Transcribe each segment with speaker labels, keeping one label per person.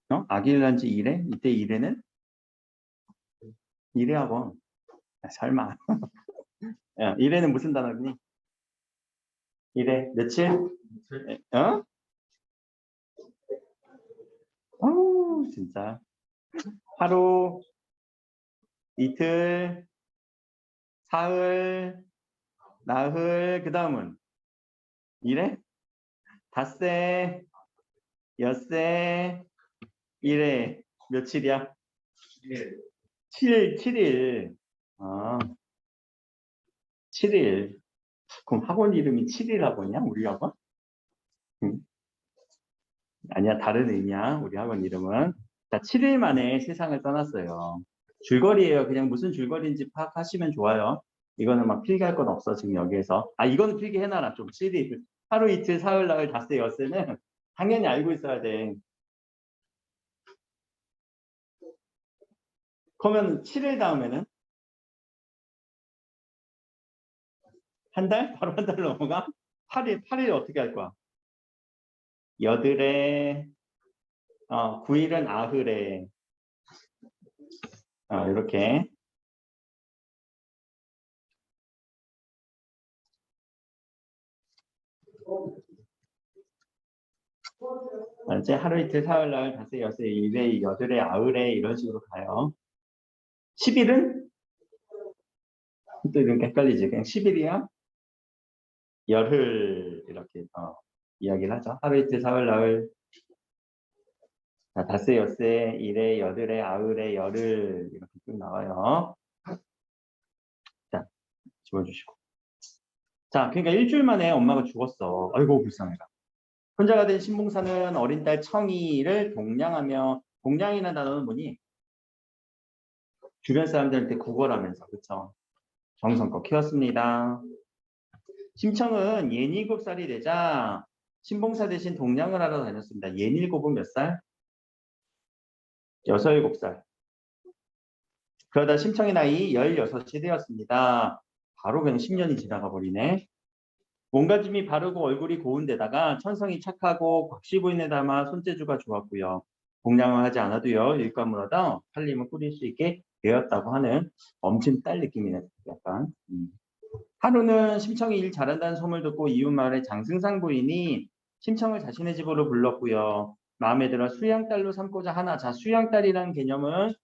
Speaker 1: 아길란지 1회? 이때 1회는 1회하고 설마. 야, 1회는 무슨 단어니? 1회 며칠? 어? 진짜. 하루, 이틀, 사흘, 나흘, 그 다음은 1회? 닷새, 엿새, 1회 며칠이야? 7일, 7일. 아, 7일. 그럼 학원 이름이 7일 학원이야? 우리 학원? 응. 아니야, 다른 의미야. 우리 학원 이름은. 자, 7일 만에 세상을 떠났어요. 줄거리예요. 그냥 무슨 줄거리인지 파악하시면 좋아요. 이거는 막 필기할 건 없어, 지금 여기에서. 아, 이거는 필기해놔라. 좀 7일. 하루, 이틀, 사흘, 나흘, 닷새, 엿새는 당연히 알고 있어야 돼. 그러면 7일 다음에는 한 달? 바로 한 달 넘어가? 8일 어떻게 할 거야? 여드레, 9일은 아흐레. 이렇게. 이제 하루 이틀 사흘 나흘 닷새 엿새 일회 여드레 아흐레 이런 식으로 가요. 10일은 또 이렇게 헷갈리지. 그냥 10일이야. 열흘 이렇게 이야기를 하죠. 하루 이틀 사흘 나흘 닷새 엿새 일회 여드레 아흐레 열흘 이렇게 쭉 나와요. 자, 집어주시고. 자, 그러니까 일주일 만에 엄마가 죽었어. 아이고 불쌍해라. 혼자가 된 신봉사는 어린 딸 청이를 동냥하며, 동냥이라는 단어는 뭐니? 주변 사람들한테 구걸하면서, 그쵸? 정성껏 키웠습니다. 심청은 67살이 되자 신봉사 대신 동냥을 하러 다녔습니다. 67은 몇 살? 6, 7살. 그러다 심청의 나이 16이 되었습니다. 바로 그냥 10년이 지나가 버리네. 몸가짐이 바르고 얼굴이 고운 데다가 천성이 착하고 곽시 부인에 닮아 손재주가 좋았고요. 공양을 하지 않아도요. 일감을 얻어 살림을 꾸릴 수 있게 되었다고 하는 엄친 딸 느낌이네. 약간. 하루는 심청이 일 잘한다는 소문을 듣고 이웃 마을의 장승상 부인이 심청을 자신의 집으로 불렀고요. 마음에 들어 수양딸로 삼고자 하나. 자, 수양딸이라는 개념은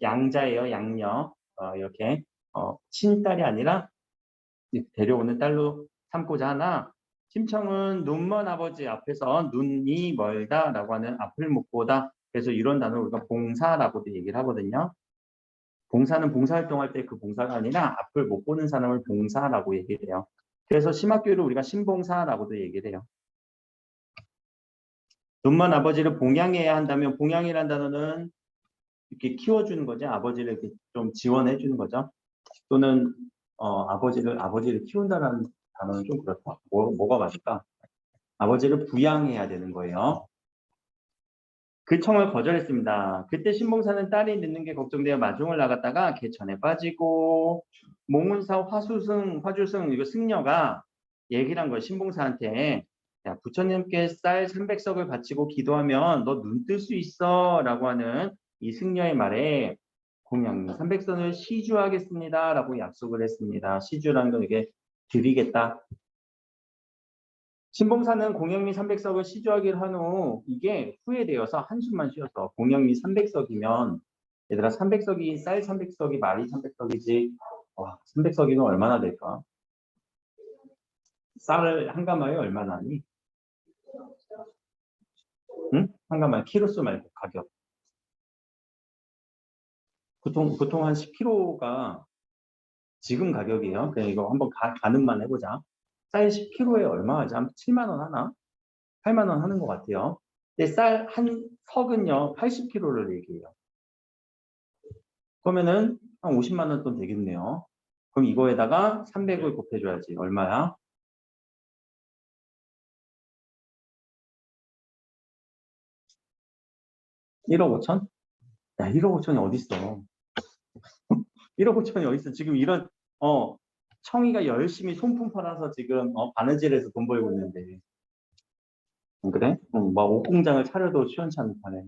Speaker 1: 양자예요. 양녀. 이렇게 친딸이 아니라 데려오는 딸로 삼고자 하나. 심청은 눈먼 아버지 앞에서 눈이 멀다라고 하는 앞을 못 보다. 그래서 이런 단어를 우리가 봉사라고도 얘기를 하거든요. 봉사는 봉사활동할 때 그 봉사가 아니라 앞을 못 보는 사람을 봉사라고 얘기를 해요. 그래서 심학교를 우리가 신봉사라고도 얘기를 해요. 눈먼 아버지를 봉양해야 한다면 봉양이라는 단어는 이렇게 키워주는 거죠. 아버지를 이렇게 좀 지원해 주는 거죠. 또는 아버지를 키운다는 단어는 좀 그렇다. 뭐가 맞을까? 아버지를 부양해야 되는 거예요. 그 청을 거절했습니다. 그때 신봉사는 딸이 늦는 게 걱정되어 마중을 나갔다가 개천에 빠지고 몽운사 화주승 이거 승려가 얘기를 한 거예요. 신봉사한테 야, 부처님께 쌀 300석을 바치고 기도하면 너 눈 뜰 수 있어 라고 하는 이 승려의 말에 공양미 300선을 시주하겠습니다 라고 약속을 했습니다. 시주라는 건 이게 드리겠다. 신봉사는 공영미 300석을 시주하기로 한 후 이게 후회되어서 한숨만 쉬었어. 공영미 300석이면 얘들아 300석이 쌀 300석이 말이 300석이지. 와 300석이면 얼마나 될까? 쌀 한 가마에 얼마나 하니? 응? 한 가마에 키로수 말고 가격. 보통 한 10kg가 지금 가격이에요. 그냥 이거 한번 가늠만 해보자. 쌀 10kg에 얼마 하지? 한 7만 원 하나? 8만 원 하는 것 같아요. 근데 쌀 한 석은요 80kg를 얘기해요. 그러면은 한 50만 원 돈 되겠네요. 그럼 이거에다가 300을 곱해줘야지. 얼마야? 1억 5천? 야, 1억 5천이 어딨어? 1억 5천이 어딨어? 지금 이런 청이가 열심히 손품 팔아서 지금 바느질해서 돈 벌고 있는데. 그래? 막 옷공장을 차려도 시원찮은 판에.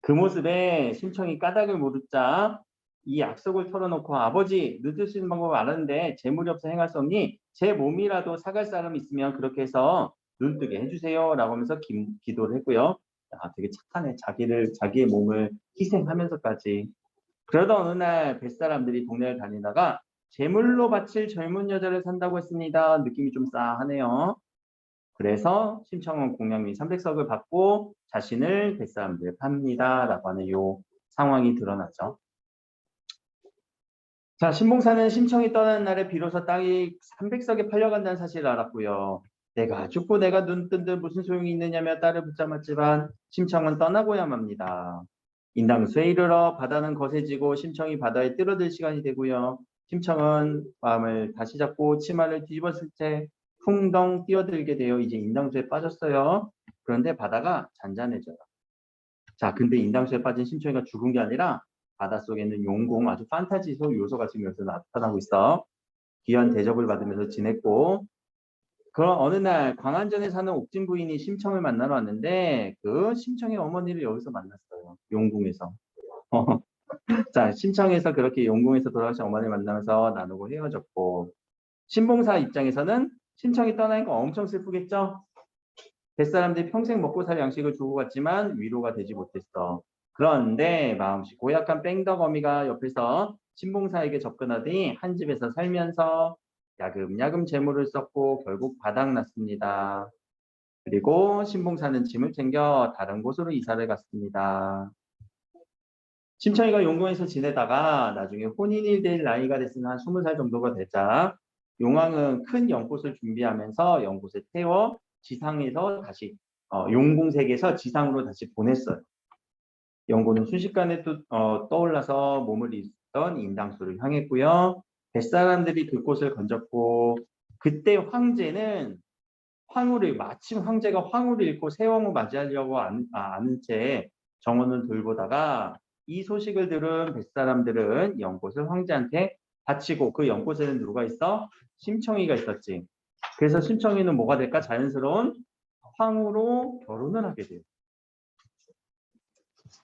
Speaker 1: 그 모습에 심청이 까닭을 모르자 이 약속을 털어놓고 아버지 늦을 수 있는 방법을 알았는데 재물이 없어 행할 수 없니? 제 몸이라도 사갈 사람 있으면 그렇게 해서 눈뜨게 해주세요 라고 하면서 기도를 했고요. 아, 되게 착하네. 자기의 몸을 희생하면서까지. 그러던 어느 날 뱃사람들이 동네를 다니다가 제물로 바칠 젊은 여자를 산다고 했습니다. 느낌이 좀 싸하네요. 그래서 심청은 공양미 300석을 받고 자신을 뱃사람들에 팝니다. 라고 하는 요 상황이 드러나죠. 자, 신봉사는 심청이 떠나는 날에 비로소 땅이 300석에 팔려간다는 사실을 알았고요. 내가 죽고 내가 눈 뜬 듯 무슨 소용이 있느냐며 딸을 붙잡았지만 심청은 떠나고야 맙니다. 인당수에 이르러 바다는 거세지고 심청이 바다에 뛰어들 시간이 되고요. 심청은 마음을 다시 잡고 치마를 뒤집었을 때 풍덩 뛰어들게 되어 이제 인당수에 빠졌어요. 그런데 바다가 잔잔해져요. 자, 근데 인당수에 빠진 심청이가 죽은 게 아니라 바닷속에는 용궁 아주 판타지 요소가 지금 여기서 나타나고 있어. 귀한 대접을 받으면서 지냈고 그런 어느 날 광안전에 사는 옥진 부인이 심청을 만나러 왔는데 그 심청의 어머니를 여기서 만났어요. 용궁에서. 자, 심청에서 그렇게 용궁에서 돌아가신 어머니를 만나면서 나누고 헤어졌고 신봉사 입장에서는 심청이 떠나니까 엄청 슬프겠죠? 뱃사람들이 평생 먹고 살 양식을 주고 갔지만 위로가 되지 못했어. 그런데 마음씨 고약한 뺑덕어미가 옆에서 신봉사에게 접근하더니 한 집에서 살면서 야금야금 재물을 썼고 결국 바닥났습니다. 그리고 신봉사는 짐을 챙겨 다른 곳으로 이사를 갔습니다. 심청이가 용궁에서 지내다가 나중에 혼인이 될 나이가 됐으면 한 20살 정도가 되자 용왕은 큰 연꽃을 준비하면서 연꽃에 태워 지상에서 다시 용궁 세계에서 지상으로 다시 보냈어요. 연꽃은 순식간에 떠올라서 몸을 잇던 인당수를 향했고요. 뱃사람들이 들꽃을 건졌고 그때 황제는 황후를 마침 황제가 황후를 잃고 새왕후 맞이하려고 아는 채 정원을 돌보다가 이 소식을 들은 뱃사람들은 연꽃을 황제한테 바치고 그 연꽃에는 누가 있어? 심청이가 있었지. 그래서 심청이는 뭐가 될까? 자연스러운 황후로 결혼을 하게 돼요.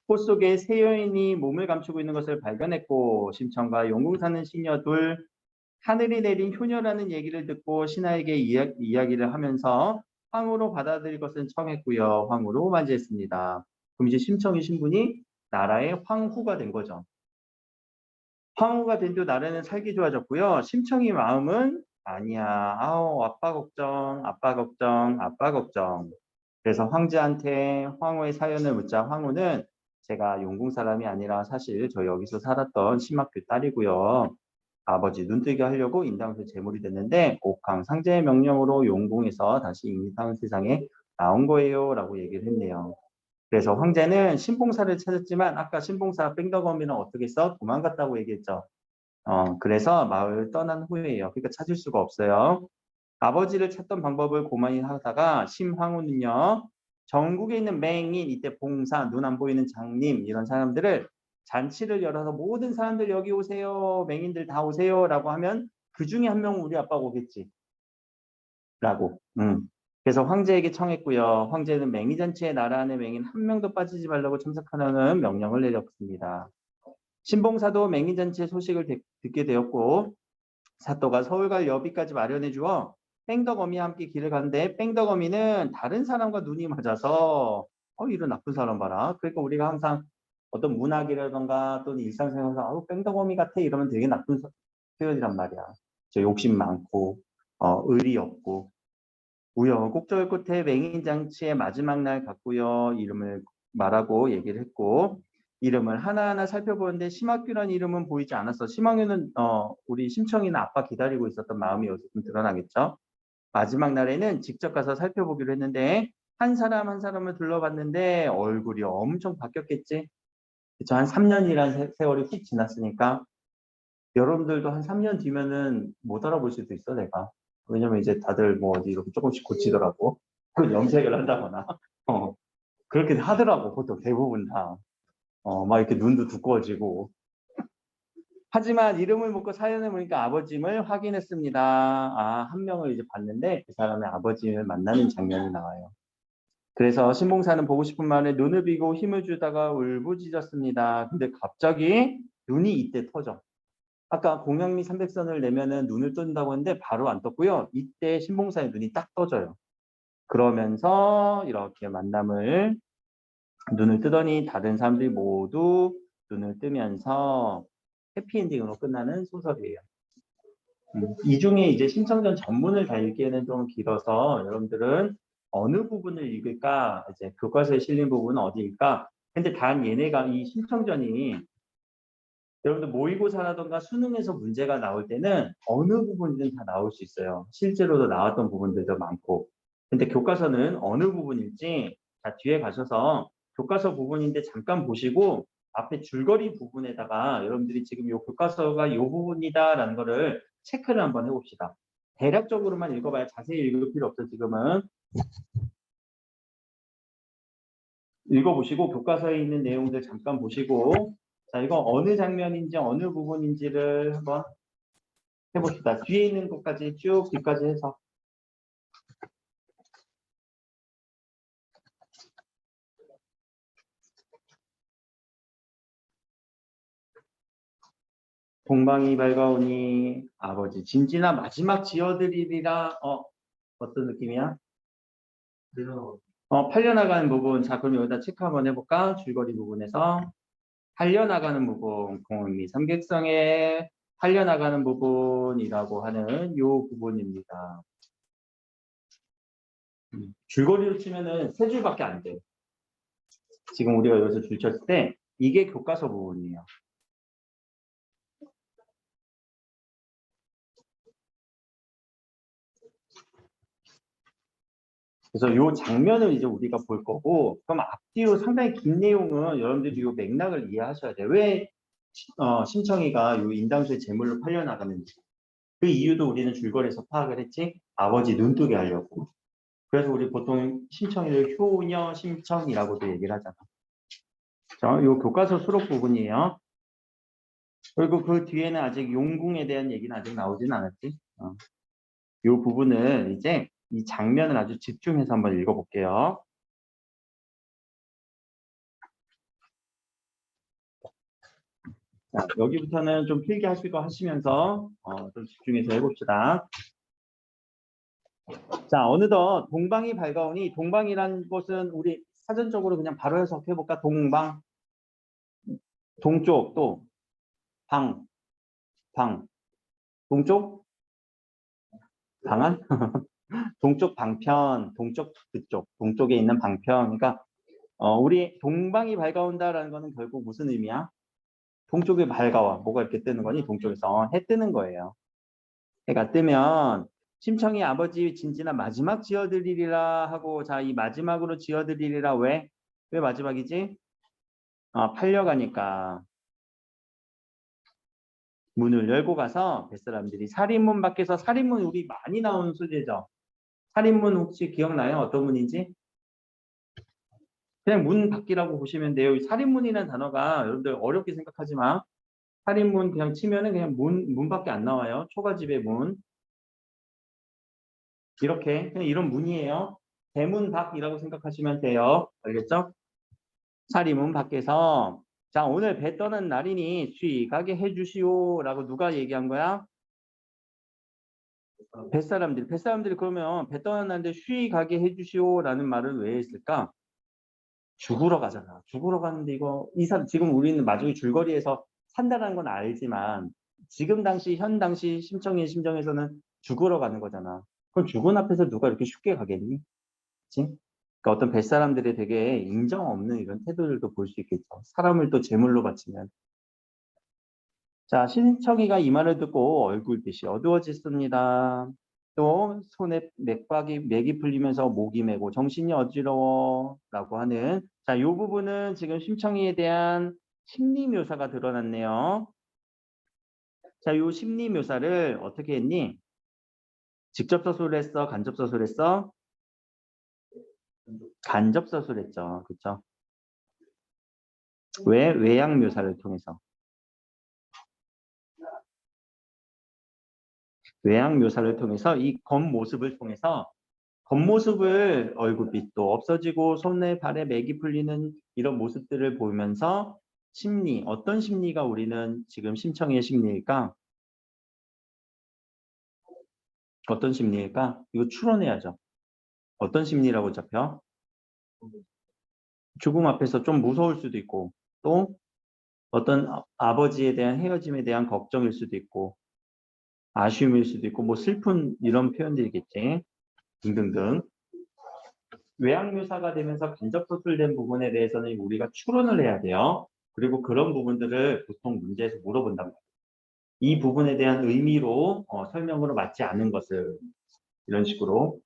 Speaker 1: 꽃 속에 새 여인이 몸을 감추고 있는 것을 발견했고 심청과 용궁 사는 시녀 둘 하늘이 내린 효녀라는 얘기를 듣고 신하에게 이야기를 하면서 황후로 받아들일 것은 청했고요. 황후로 맞이했습니다. 그럼 이제 심청이 신분이 나라의 황후가 된 거죠. 황후가 된 뒤 나라는 살기 좋아졌고요. 심청이 마음은 아니야. 아우 아빠 걱정, 아빠 걱정, 아빠 걱정. 그래서 황제한테 황후의 사연을 묻자 황후는 제가 용궁 사람이 아니라 사실 저 여기서 살았던 심학규 딸이고요. 아버지 눈뜨게 하려고 인당수 제물이 됐는데 옥황 상제의 명령으로 용궁에서 다시 인상 세상에 나온 거예요. 라고 얘기를 했네요. 그래서 황제는 신봉사를 찾았지만 아까 신봉사 뺑덕어미는 어떻게 했어? 도망갔다고 얘기했죠. 그래서 마을을 떠난 후에요. 그러니까 찾을 수가 없어요. 아버지를 찾던 방법을 고만히 하다가 심황후는요. 전국에 있는 맹인, 이때 봉사, 눈 안 보이는 장님 이런 사람들을 잔치를 열어서 모든 사람들 여기 오세요. 맹인들 다 오세요. 라고 하면 그 중에 한 명은 우리 아빠가 오겠지. 라고. 그래서 황제에게 청했고요. 황제는 맹인잔치에 나라 안에 맹인 한 명도 빠지지 말라고 참석하라는 명령을 내렸습니다. 신봉사도 맹인잔치의 소식을 듣게 되었고 사또가 서울 갈 여비까지 마련해 주어 뺑덕어미와 함께 길을 가는데 뺑덕어미는 다른 사람과 눈이 맞아서 이런 나쁜 사람 봐라. 그러니까 우리가 항상 어떤 문학이라던가 또는 일상생활에서 뺑덕어미 같아 이러면 되게 나쁜 표현이란 말이야. 저 욕심 많고 의리 없고 우여곡절 끝에 맹인잔치의 마지막 날 갔고요. 이름을 말하고 얘기를 했고 이름을 하나하나 살펴보는데 심학규라는 이름은 보이지 않았어. 심학규는 우리 심청이나 아빠 기다리고 있었던 마음이 여기서 좀 드러나겠죠. 마지막 날에는 직접 가서 살펴보기로 했는데 한 사람 한 사람을 둘러봤는데 얼굴이 엄청 바뀌었겠지. 그쵸? 한 3년이라는 세월이 훅 지났으니까 여러분들도 한 3년 뒤면은 못 알아볼 수도 있어 내가. 왜냐면 이제 다들 뭐 어디 이렇게 조금씩 고치더라고. 그 염색을 한다거나 그렇게 하더라고 보통 대부분 다. 막 이렇게 눈도 두꺼워지고. 하지만 이름을 묻고 사연을 보니까 아버짐을 확인했습니다. 한 명을 이제 봤는데 그 사람의 아버짐을 만나는 장면이 나와요. 그래서 신봉사는 보고 싶은 말에 눈을 비고 힘을 주다가 울부짖었습니다. 근데 갑자기 눈이 이때 터져. 아까 공양미 300선을 내면은 눈을 뜬다고 했는데 바로 안 떴고요. 이때 신봉사의 눈이 딱 떠져요. 그러면서 이렇게 눈을 뜨더니 다른 사람들이 모두 눈을 뜨면서 해피엔딩으로 끝나는 소설이에요. 이 중에 이제 심청전 전문을 다 읽기에는 좀 길어서 여러분들은 어느 부분을 읽을까, 이제 교과서에 실린 부분은 어디일까? 근데 단 얘네가 이 심청전이 여러분들 모의고사라던가 수능에서 문제가 나올 때는 어느 부분이든 다 나올 수 있어요. 실제로도 나왔던 부분들도 많고. 근데 교과서는 어느 부분일지 자, 뒤에 가셔서 교과서 부분인데 잠깐 보시고 앞에 줄거리 부분에다가 여러분들이 지금 이 교과서가 이 부분이다라는 거를 체크를 한번 해봅시다. 대략적으로만 읽어봐야 자세히 읽을 필요 없어 지금은. 읽어보시고 교과서에 있는 내용들 잠깐 보시고 자 이거 어느 장면인지 어느 부분인지를 한번 해봅시다. 뒤에 있는 것까지 쭉 뒤까지 해서. 동방이 밝아오니 아버지 진지나 마지막 지어드리리라. 어떤 느낌이야? 팔려나가는 부분. 자 그럼 여기다 체크 한번 해볼까? 줄거리 부분에서 팔려나가는 부분 공미 삼객성에 팔려나가는 부분이라고 하는 이 부분입니다. 줄거리로 치면은 세 줄밖에 안 돼. 지금 우리가 여기서 줄 쳤을 때 이게 교과서 부분이에요. 그래서 이 장면을 이제 우리가 볼 거고, 그럼 앞뒤로 상당히 긴 내용은 여러분들이 이 맥락을 이해하셔야 돼요. 왜 심청이가 이 인당수의 재물로 팔려나가는지. 그 이유도 우리는 줄거리에서 파악을 했지. 아버지 눈뜨게 하려고. 그래서 우리 보통 심청이를 효녀 심청이라고도 얘기를 하잖아. 자, 이 교과서 수록 부분이에요. 그리고 그 뒤에는 아직 용궁에 대한 얘기는 아직 나오진 않았지. 이 부분을 이제 이 장면을 아주 집중해서 한번 읽어볼게요. 자, 여기부터는 좀 필기 하시고 하시면서 좀 집중해서 해봅시다. 자, 어느덧 동방이 밝아오니 동방이란 것은 우리 사전적으로 그냥 바로 해석해볼까? 동방, 동쪽 또 방, 동쪽, 방안? 동쪽 방편, 동쪽 그쪽, 동쪽에 있는 방편. 그러니까 우리 동방이 밝아온다라는 거는 결국 무슨 의미야? 동쪽이 밝아와. 뭐가 이렇게 뜨는 거니? 동쪽에서 해 뜨는 거예요. 해가 뜨면 심청이 아버지 진지나 마지막 지어드리리라 하고 자, 이 마지막으로 지어드리리라 왜? 왜 마지막이지? 팔려가니까 문을 열고 가서 뱃사람들이 살인문 밖에서 살인문 우리 많이 나오는 소재죠. 살인문 혹시 기억나요? 어떤 문인지? 그냥 문 밖이라고 보시면 돼요. 이 살인문이라는 단어가 여러분들 어렵게 생각하지 마. 살인문 그냥 치면은 그냥 문 밖에 안 나와요. 초가집의 문. 이렇게 그냥 이런 문이에요. 대문 밖이라고 생각하시면 돼요. 알겠죠? 살인문 밖에서 자 오늘 배 떠는 날이니 쉬가게 해주시오 라고 누가 얘기한 거야? 뱃사람들이 그러면 배 떠는 날인데 쉬가게 해주시오 라는 말을 왜 했을까? 죽으러 가잖아. 죽으러 가는데 이거 이 사람 지금 우리는 마중이 줄거리에서 산다는 건 알지만 지금 당시 현 당시 심청의 심정에서는 죽으러 가는 거잖아. 그럼 죽은 앞에서 누가 이렇게 쉽게 가겠니? 그치? 그러니까 어떤 뱃사람들이 되게 인정 없는 이런 태도들도 볼 수 있겠죠. 사람을 또 제물로 바치면. 자, 신청이가 이 말을 듣고 얼굴빛이 어두워졌습니다. 또 손에 맥이 풀리면서 목이 메고 정신이 어지러워 라고 하는 자, 이 부분은 지금 심청이에 대한 심리 묘사가 드러났네요. 자, 이 심리 묘사를 어떻게 했니? 직접 서술을 했어? 간접 서술을 했어? 간접 서술을 했죠. 그렇죠? 왜? 외양 묘사를 통해서. 외양 묘사를 통해서 이 겉모습을 통해서 겉모습을 얼굴빛도 없어지고 손에 발에 맥이 풀리는 이런 모습들을 보면서 심리, 어떤 심리가 우리는 지금 심청이의 심리일까? 어떤 심리일까? 이거 추론해야죠. 어떤 심리라고 잡혀? 죽음 앞에서 좀 무서울 수도 있고 또 어떤 아버지에 대한 헤어짐에 대한 걱정일 수도 있고 아쉬움일 수도 있고 뭐 슬픈 이런 표현들이겠지 등등등. 외양묘사가 되면서 간접서술된 부분에 대해서는 우리가 추론을 해야 돼요. 그리고 그런 부분들을 보통 문제에서 물어본단 말이에요. 이 부분에 대한 의미로 설명으로 맞지 않은 것을 이런 식으로.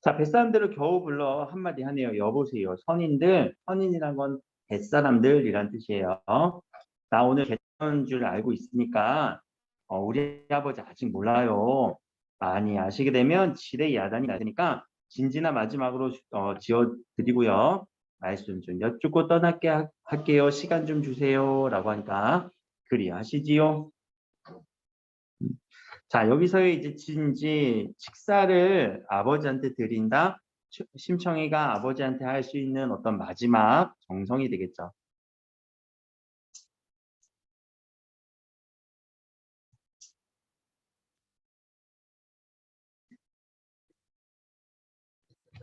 Speaker 1: 자, 뱃사람들을 겨우 불러 한마디 하네요. 여보세요. 선인들, 선인이란 건 뱃사람들이란 뜻이에요. 나 오늘 개천인 줄 알고 있으니까 우리 아버지 아직 몰라요. 많이 아시게 되면 지레 야단이 나니까 진지나 마지막으로 지어드리고요. 말씀 좀 여쭙고 떠날게 할게요. 시간 좀 주세요. 라고 하니까 그리하시지요. 자, 여기서의 이제 진지 식사를 아버지한테 드린다. 심청이가 아버지한테 할 수 있는 어떤 마지막 정성이 되겠죠.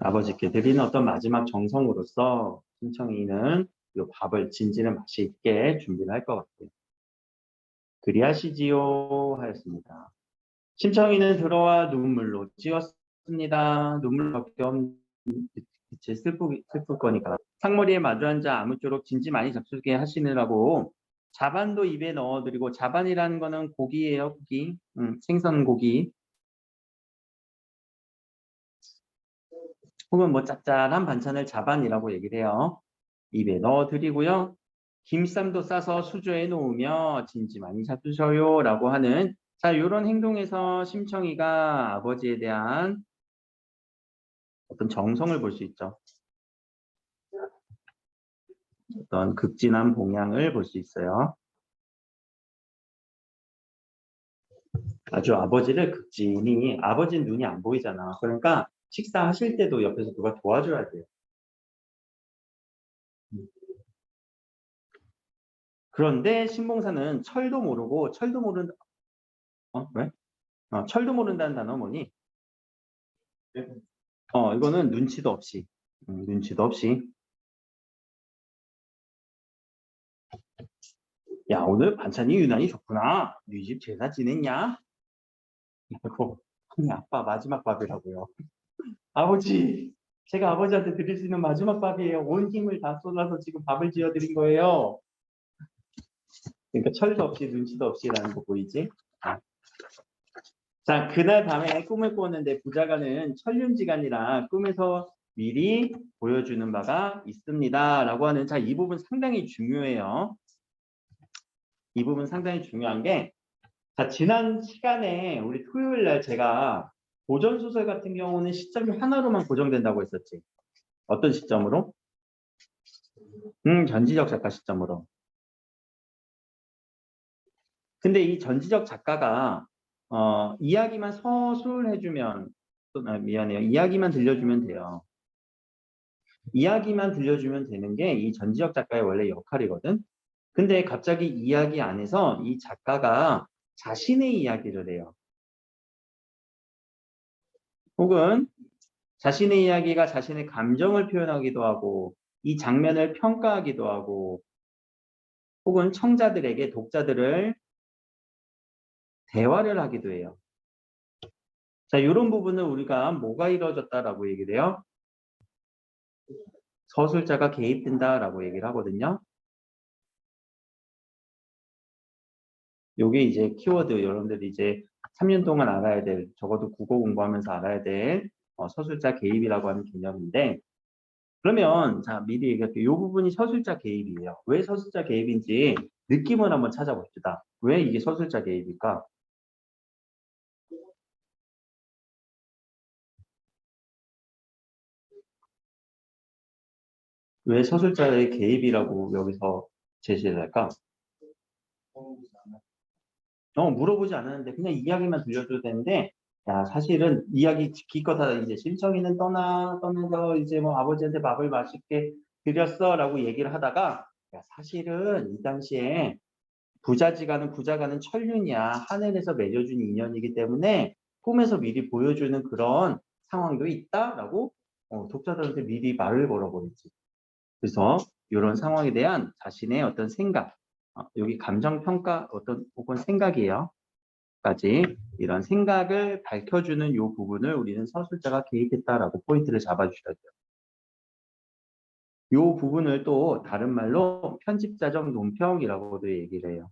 Speaker 1: 아버지께 드리는 어떤 마지막 정성으로서 심청이는 이 밥을 진지는 맛이 있게 준비를 할 것 같아요. 그리하시지요 하였습니다. 심청이는 들어와 눈물로 찌었습니다. 눈물밖에 없는 슬플 거니까. 상머리에 마주 앉아 아무쪼록 진지 많이 잡수게 하시느라고 자반도 입에 넣어드리고 자반이라는 거는 고기예요. 고기. 생선 고기. 혹은 뭐 짭짤한 반찬을 자반이라고 얘기를 해요. 입에 넣어드리고요. 김쌈도 싸서 수저에 놓으며 진지 많이 잡수셔요 라고 하는 자 이런 행동에서 심청이가 아버지에 대한 어떤 정성을 볼 수 있죠. 어떤 극진한 봉양을 볼 수 있어요. 아주 아버지를 극진히 아버지는 눈이 안 보이잖아. 그러니까 식사하실 때도 옆에서 누가 도와줘야 돼요. 그런데 신봉사는 철도 모르고 철도 모른다. 왜? 철도 모른다는 단어 뭐니? 이거는 눈치도 없이. 눈치도 없이. 야, 오늘 반찬이 유난히 좋구나. 네 집 제사 지냈냐? 그리고 아니 아빠 마지막 밥이라고요. 아버지, 제가 아버지한테 드릴 수 있는 마지막 밥이에요. 온 힘을 다 쏟아서 지금 밥을 지어드린 거예요. 그러니까 철도 없이 눈치도 없이라는 거 보이지? 자, 그날 밤에 꿈을 꾸었는데 부자가는 천륜지간이라 꿈에서 미리 보여주는 바가 있습니다. 라고 하는 자, 이 부분 상당히 중요해요. 이 부분 상당히 중요한 게 자, 지난 시간에 우리 토요일 날 제가 고전소설 같은 경우는 시점이 하나로만 고정된다고 했었지. 어떤 시점으로? 전지적 작가 시점으로. 근데 이 전지적 작가가 이야기만 서술해주면 미안해요. 이야기만 들려주면 돼요. 이야기만 들려주면 되는 게 이 전지적 작가의 원래 역할이거든. 근데 갑자기 이야기 안에서 이 작가가 자신의 이야기를 해요. 혹은 자신의 이야기가 자신의 감정을 표현하기도 하고 이 장면을 평가하기도 하고 혹은 청자들에게 독자들을 대화를 하기도 해요. 자, 이런 부분은 우리가 뭐가 이루어졌다라고 얘기를 해요? 서술자가 개입된다라고 얘기를 하거든요. 요게 이제 키워드 여러분들이 이제 3년 동안 알아야 될 적어도 국어 공부하면서 알아야 될 서술자 개입이라고 하는 개념인데 그러면 자 미리 얘기할게요. 이 부분이 서술자 개입이에요. 왜 서술자 개입인지 느낌을 한번 찾아봅시다. 왜 이게 서술자 개입일까? 왜 서술자의 개입이라고 여기서 제시를 할까? 물어보지 않았는데 그냥 이야기만 들려줘도 되는데 야, 사실은 이야기 기껏 이제 심청이는 떠나서 이제 뭐 아버지한테 밥을 맛있게 드렸어라고 얘기를 하다가 야, 사실은 이 당시에 부자가는 천륜이야. 하늘에서 맺어준 인연이기 때문에 꿈에서 미리 보여주는 그런 상황도 있다라고 독자들한테 미리 말을 걸어버리지. 그래서 이런 상황에 대한 자신의 어떤 생각, 여기 감정평가 어떤 혹은 생각이에요. 까지 이런 생각을 밝혀주는 이 부분을 우리는 서술자가 개입했다라고 포인트를 잡아주셔야 돼요. 이 부분을 또 다른 말로 편집자적 논평이라고도 얘기를 해요.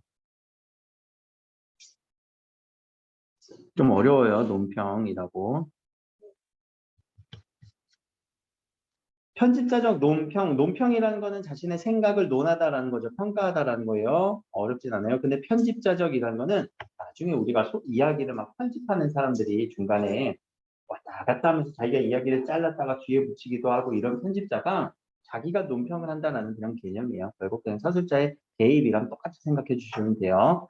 Speaker 1: 좀 어려워요, 논평이라고. 편집자적 논평이라는 거는 자신의 생각을 논하다라는 거죠. 평가하다라는 거예요. 어렵진 않아요. 근데 편집자적이라는 거는 나중에 우리가 이야기를 막 편집하는 사람들이 중간에 왔다 갔다 하면서 자기가 이야기를 잘랐다가 뒤에 붙이기도 하고 이런 편집자가 자기가 논평을 한다는 그런 개념이에요. 결국 그냥 서술자의 개입이랑 똑같이 생각해 주시면 돼요.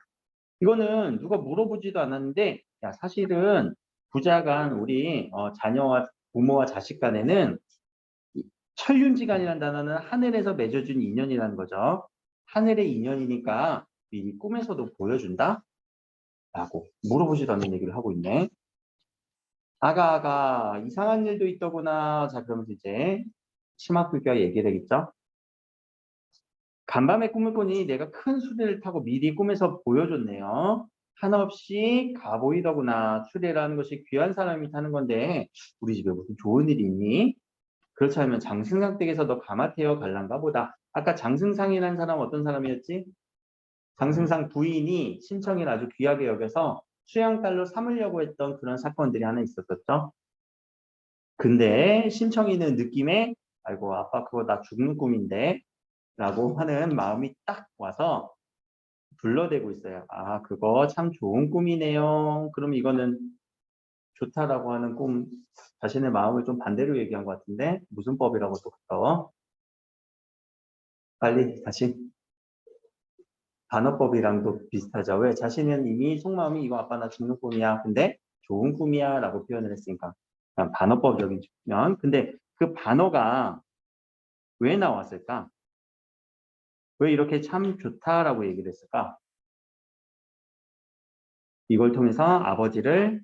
Speaker 1: 이거는 누가 물어보지도 않았는데 야, 사실은 부자간 우리 자녀와 부모와 자식 간에는 천륜지간이라는 단어는 하늘에서 맺어준 인연이라는 거죠. 하늘의 인연이니까 미리 꿈에서도 보여준다? 라고 물어보지도 않는 얘기를 하고 있네. 아가, 이상한 일도 있더구나. 자, 그러면서 이제 심화풀기와 얘기가 되겠죠. 간밤에 꿈을 꾸니 내가 큰 수레를 타고 미리 꿈에서 보여줬네요. 한없이 가 보이더구나. 수레라는 것이 귀한 사람이 타는 건데 우리 집에 무슨 좋은 일이 있니? 그렇지 않으면 장승상 댁에서 너 가마태어 갈란가 보다. 아까 장승상이라는 사람 어떤 사람이었지? 장승상 부인이 신청이를 아주 귀하게 여겨서 수양딸로 삼으려고 했던 그런 사건들이 하나 있었었죠. 근데 신청이는 느낌에 아이고 아빠 그거 나 죽는 꿈인데 라고 하는 마음이 딱 와서 둘러대고 있어요. 아 그거 참 좋은 꿈이네요. 그럼 이거는 좋다라고 하는 꿈 자신의 마음을 좀 반대로 얘기한 것 같은데 무슨 법이라고 또 가까워? 빨리 다시 반어법이랑도 비슷하죠. 왜? 자신은 이미 속마음이 이거 아빠 나 죽는 꿈이야. 근데 좋은 꿈이야 라고 표현을 했으니까 그냥 반어법적인 측면. 근데 그 반어가 왜 나왔을까? 왜 이렇게 참 좋다라고 얘기를 했을까? 이걸 통해서 아버지를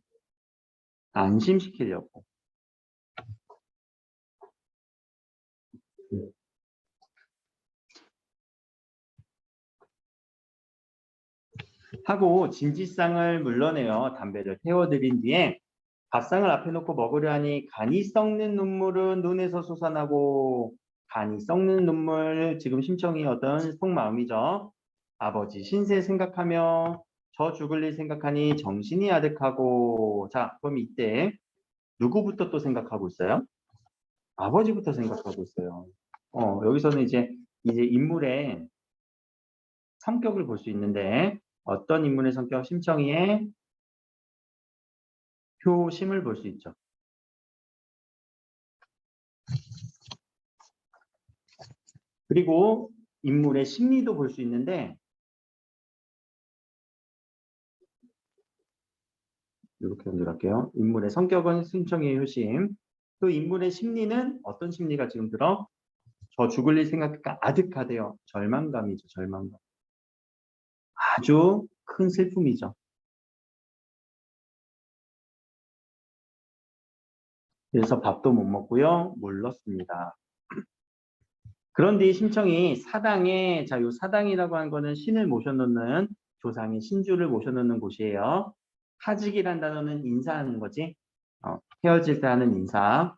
Speaker 1: 안심시키려고. 하고 진지상을 물러내어 담배를 태워드린 뒤에 밥상을 앞에 놓고 먹으려 하니 간이 썩는 눈물은 눈에서 솟아나고 간이 썩는 눈물 지금 심청이 어떤 속마음이죠. 아버지 신세 생각하며 저 죽을 일 생각하니 정신이 아득하고 자 그럼 이때 누구부터 또 생각하고 있어요? 아버지부터 생각하고 있어요. 여기서는 이제 인물의 성격을 볼 수 있는데 어떤 인물의 성격 심청이의 효심을 볼 수 있죠. 그리고 인물의 심리도 볼 수 있는데 이렇게 연결할게요. 인물의 성격은 심청이의 효심. 또 인물의 심리는 어떤 심리가 지금 들어? 저 죽을 일 생각하니까 아득하대요. 절망감이죠. 절망감. 아주 큰 슬픔이죠. 그래서 밥도 못 먹고요. 물렀습니다. 그런데 심청이 사당에 자, 요 사당이라고 하는 거는 신을 모셔놓는 조상의 신주를 모셔놓는 곳이에요. 하직이란 단어는 인사하는 거지. 헤어질 때 하는 인사.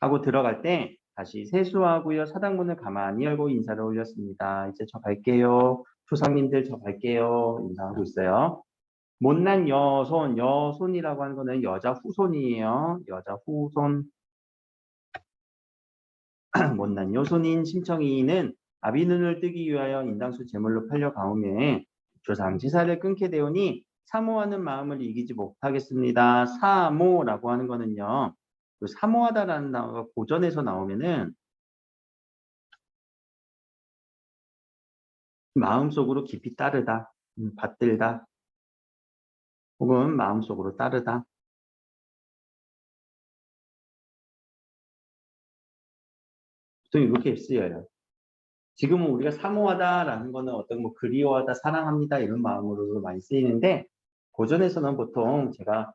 Speaker 1: 하고 들어갈 때 다시 세수하고요. 사당문을 가만히 열고 인사를 올렸습니다. 이제 저 갈게요. 조상님들 저 갈게요. 인사하고 있어요. 못난 여손이라고 하는 거는 여자 후손이에요. 여자 후손. 못난 여손인 심청이는 아비 눈을 뜨기 위하여 인당수 제물로 팔려 가오매 조상 제사를 끊게 되오니 사모하는 마음을 이기지 못하겠습니다. 사모라고 하는 거는요. 사모하다라는 단어가 고전에서 나오면은 마음속으로 깊이 따르다, 받들다, 혹은 마음속으로 따르다. 보통 이렇게 쓰여요. 지금은 우리가 사모하다라는 거는 어떤 뭐 그리워하다, 사랑합니다 이런 마음으로 많이 쓰이는데 고전에서는 보통 제가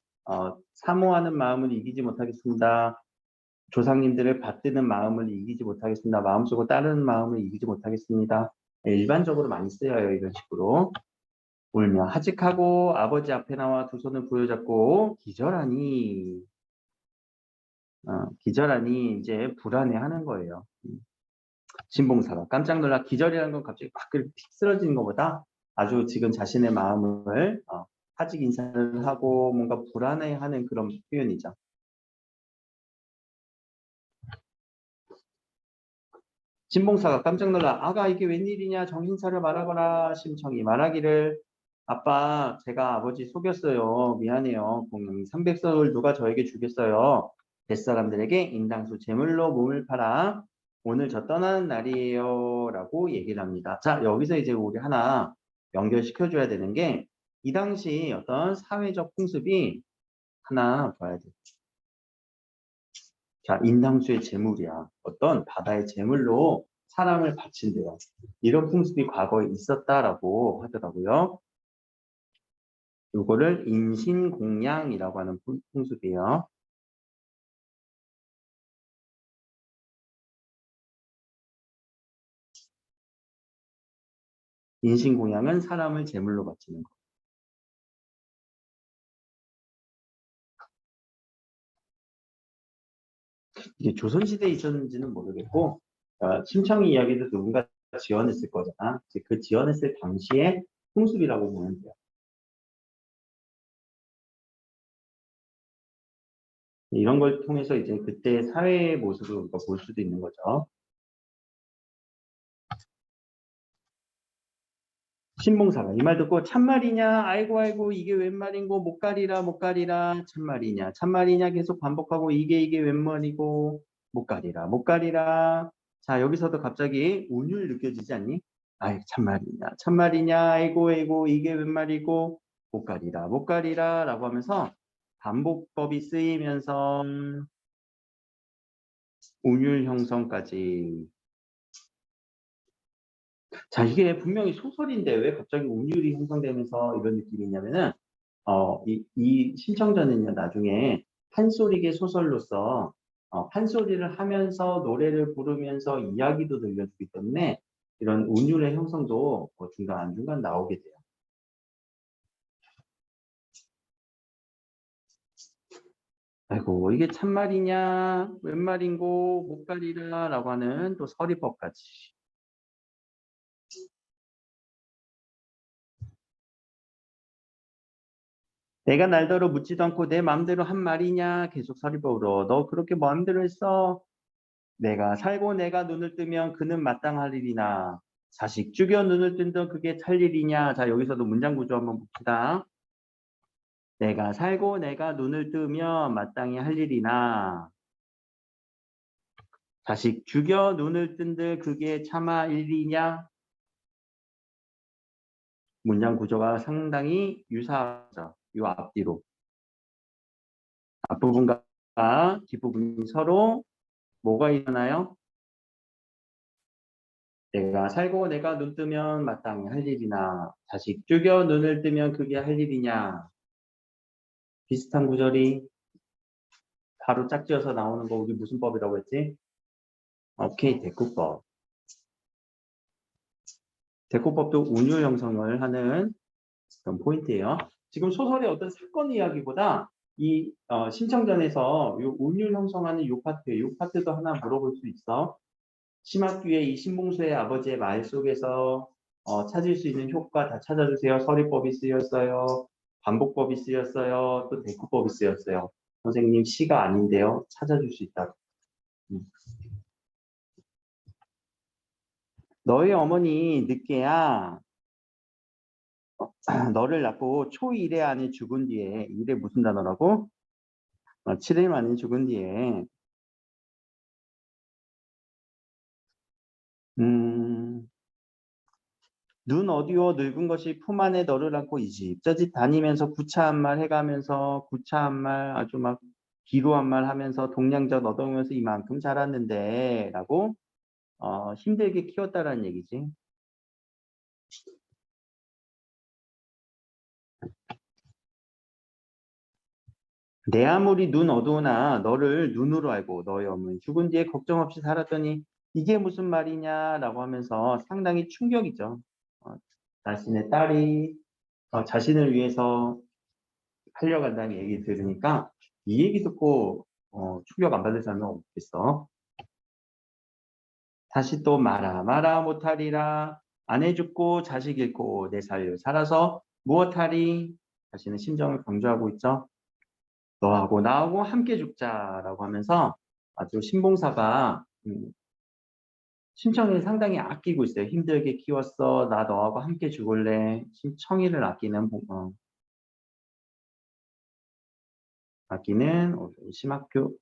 Speaker 1: 사모하는 마음을 이기지 못하겠습니다. 조상님들을 받드는 마음을 이기지 못하겠습니다. 마음속으로 따르는 마음을 이기지 못하겠습니다. 네, 일반적으로 많이 쓰여요. 이런 식으로. 울며 하직하고 아버지 앞에 나와 두 손을 부여잡고 기절하니 기절하니 이제 불안해하는 거예요. 신봉사가 깜짝 놀라 기절이라는 건 갑자기 막 그렇게 픽 쓰러지는 것보다 아주 지금 자신의 마음을 하직 인사를 하고 뭔가 불안해하는 그런 표현이죠. 신봉사가 깜짝 놀라 아가 이게 웬일이냐 정신차려 말하거라. 심청이 말하기를 아빠 제가 아버지 속였어요. 미안해요. 공룡이 300석을 누가 저에게 주겠어요. 뱃사람들에게 인당수 제물로 몸을 팔아 오늘 저 떠나는 날이에요 라고 얘기를 합니다. 자 여기서 이제 우리 하나 연결시켜 줘야 되는 게 이 당시 어떤 사회적 풍습이 하나 봐야 돼. 자, 인당수의 제물이야. 어떤 바다의 제물로 사람을 바친대요. 이런 풍습이 과거에 있었다라고 하더라고요. 이거를 인신공양이라고 하는 풍습이에요. 인신공양은 사람을 제물로 바치는 거. 이게 조선시대에 있었는지는 모르겠고 심청이 이야기도 누군가 지어냈을 거잖아. 그 지어냈을 당시의 풍습이라고 보면 돼요. 이런 걸 통해서 이제 그때 사회의 모습을 우리가 볼 수도 있는 거죠. 신봉사가 이 말 듣고 참말이냐 아이고 아이고 이게 웬 말인고 못 가리라 못 가리라 참말이냐 참말이냐 계속 반복하고 이게 웬 말이고 못 가리라 못 가리라. 자 여기서도 갑자기 운율 느껴지지 않니? 아이 참말이냐 참말이냐 아이고 아이고 이게 웬 말이고 못 가리라 못 가리라 라고 하면서 반복법이 쓰이면서 운율 형성까지. 자, 이게 분명히 소설인데 왜 갑자기 운율이 형성되면서 이런 느낌이 있냐면은, 이 신청자는요, 나중에 판소리계 소설로서, 판소리를 하면서 노래를 부르면서 이야기도 들려주기 때문에 이런 운율의 형성도 중간중간 나오게 돼요. 아이고, 이게 참말이냐, 웬 말인고, 못 가리라, 라고 하는 또 서리법까지. 내가 날더러 묻지도 않고 내 마음대로 한 말이냐 계속 서리법으로 너 그렇게 마음대로 했어. 내가 살고 내가 눈을 뜨면 그는 마땅할 일이나 자식 죽여 눈을 뜬다 그게 찰 일이냐. 자 여기서도 문장 구조 한번 봅시다. 내가 살고 내가 눈을 뜨면 마땅히 할 일이나 자식 죽여 눈을 뜬들 그게 차마 일이냐. 문장 구조가 상당히 유사하죠. 이 앞뒤로 앞부분과 뒷부분이 서로 뭐가 있나요? 내가 살고 내가 눈 뜨면 마땅히 할 일이나 자식 죽여 눈을 뜨면 그게 할 일이냐. 비슷한 구절이 바로 짝지어서 나오는 거 우리 무슨 법이라고 했지? 오케이, 대꾸법. 대꾸법도 운율 형성을 하는 그런 포인트예요. 지금 소설의 어떤 사건 이야기보다 이 신청전에서 이 운율 형성하는 이 파트도 하나 물어볼 수 있어. 심학규의 이 신봉수의 아버지의 말 속에서 찾을 수 있는 효과 다 찾아주세요. 서리법이 쓰였어요. 반복법이 쓰였어요. 또 대꾸법이 쓰였어요. 선생님 시가 아닌데요. 찾아줄 수 있다. 너의 어머니 늦게야 너를 낳고 초 1회 안에 죽은 뒤에 1회 무슨 단어라고? 7일 만에 죽은 뒤에 눈 어디워 늙은 것이 품 안에 너를 안고 이 집 저 집 다니면서 구차한 말 해가면서 구차한 말 아주 막 기로한 말 하면서 동량저 너덩이면서 이만큼 자랐는데 라고 힘들게 키웠다라는 얘기지. 내 아무리 눈 어두우나 너를 눈으로 알고 너의 어머니 죽은 뒤에 걱정 없이 살았더니 이게 무슨 말이냐라고 하면서 상당히 충격이죠. 어, 자신의 딸이 자신을 위해서 살려간다는 얘기 들으니까 이 얘기 듣고 충격 안 받을 사람은 없겠어. 다시 또 말아 못하리라. 아내 죽고 자식 잃고 내 살려 살아서 무엇하리. 자신의 심정을 강조하고 있죠. 너하고 나하고 함께 죽자라고 하면서 아주 신봉사가 심청이를 상당히 아끼고 있어요. 힘들게 키웠어. 나 너하고 함께 죽을래. 심청이를 아끼는 심학교.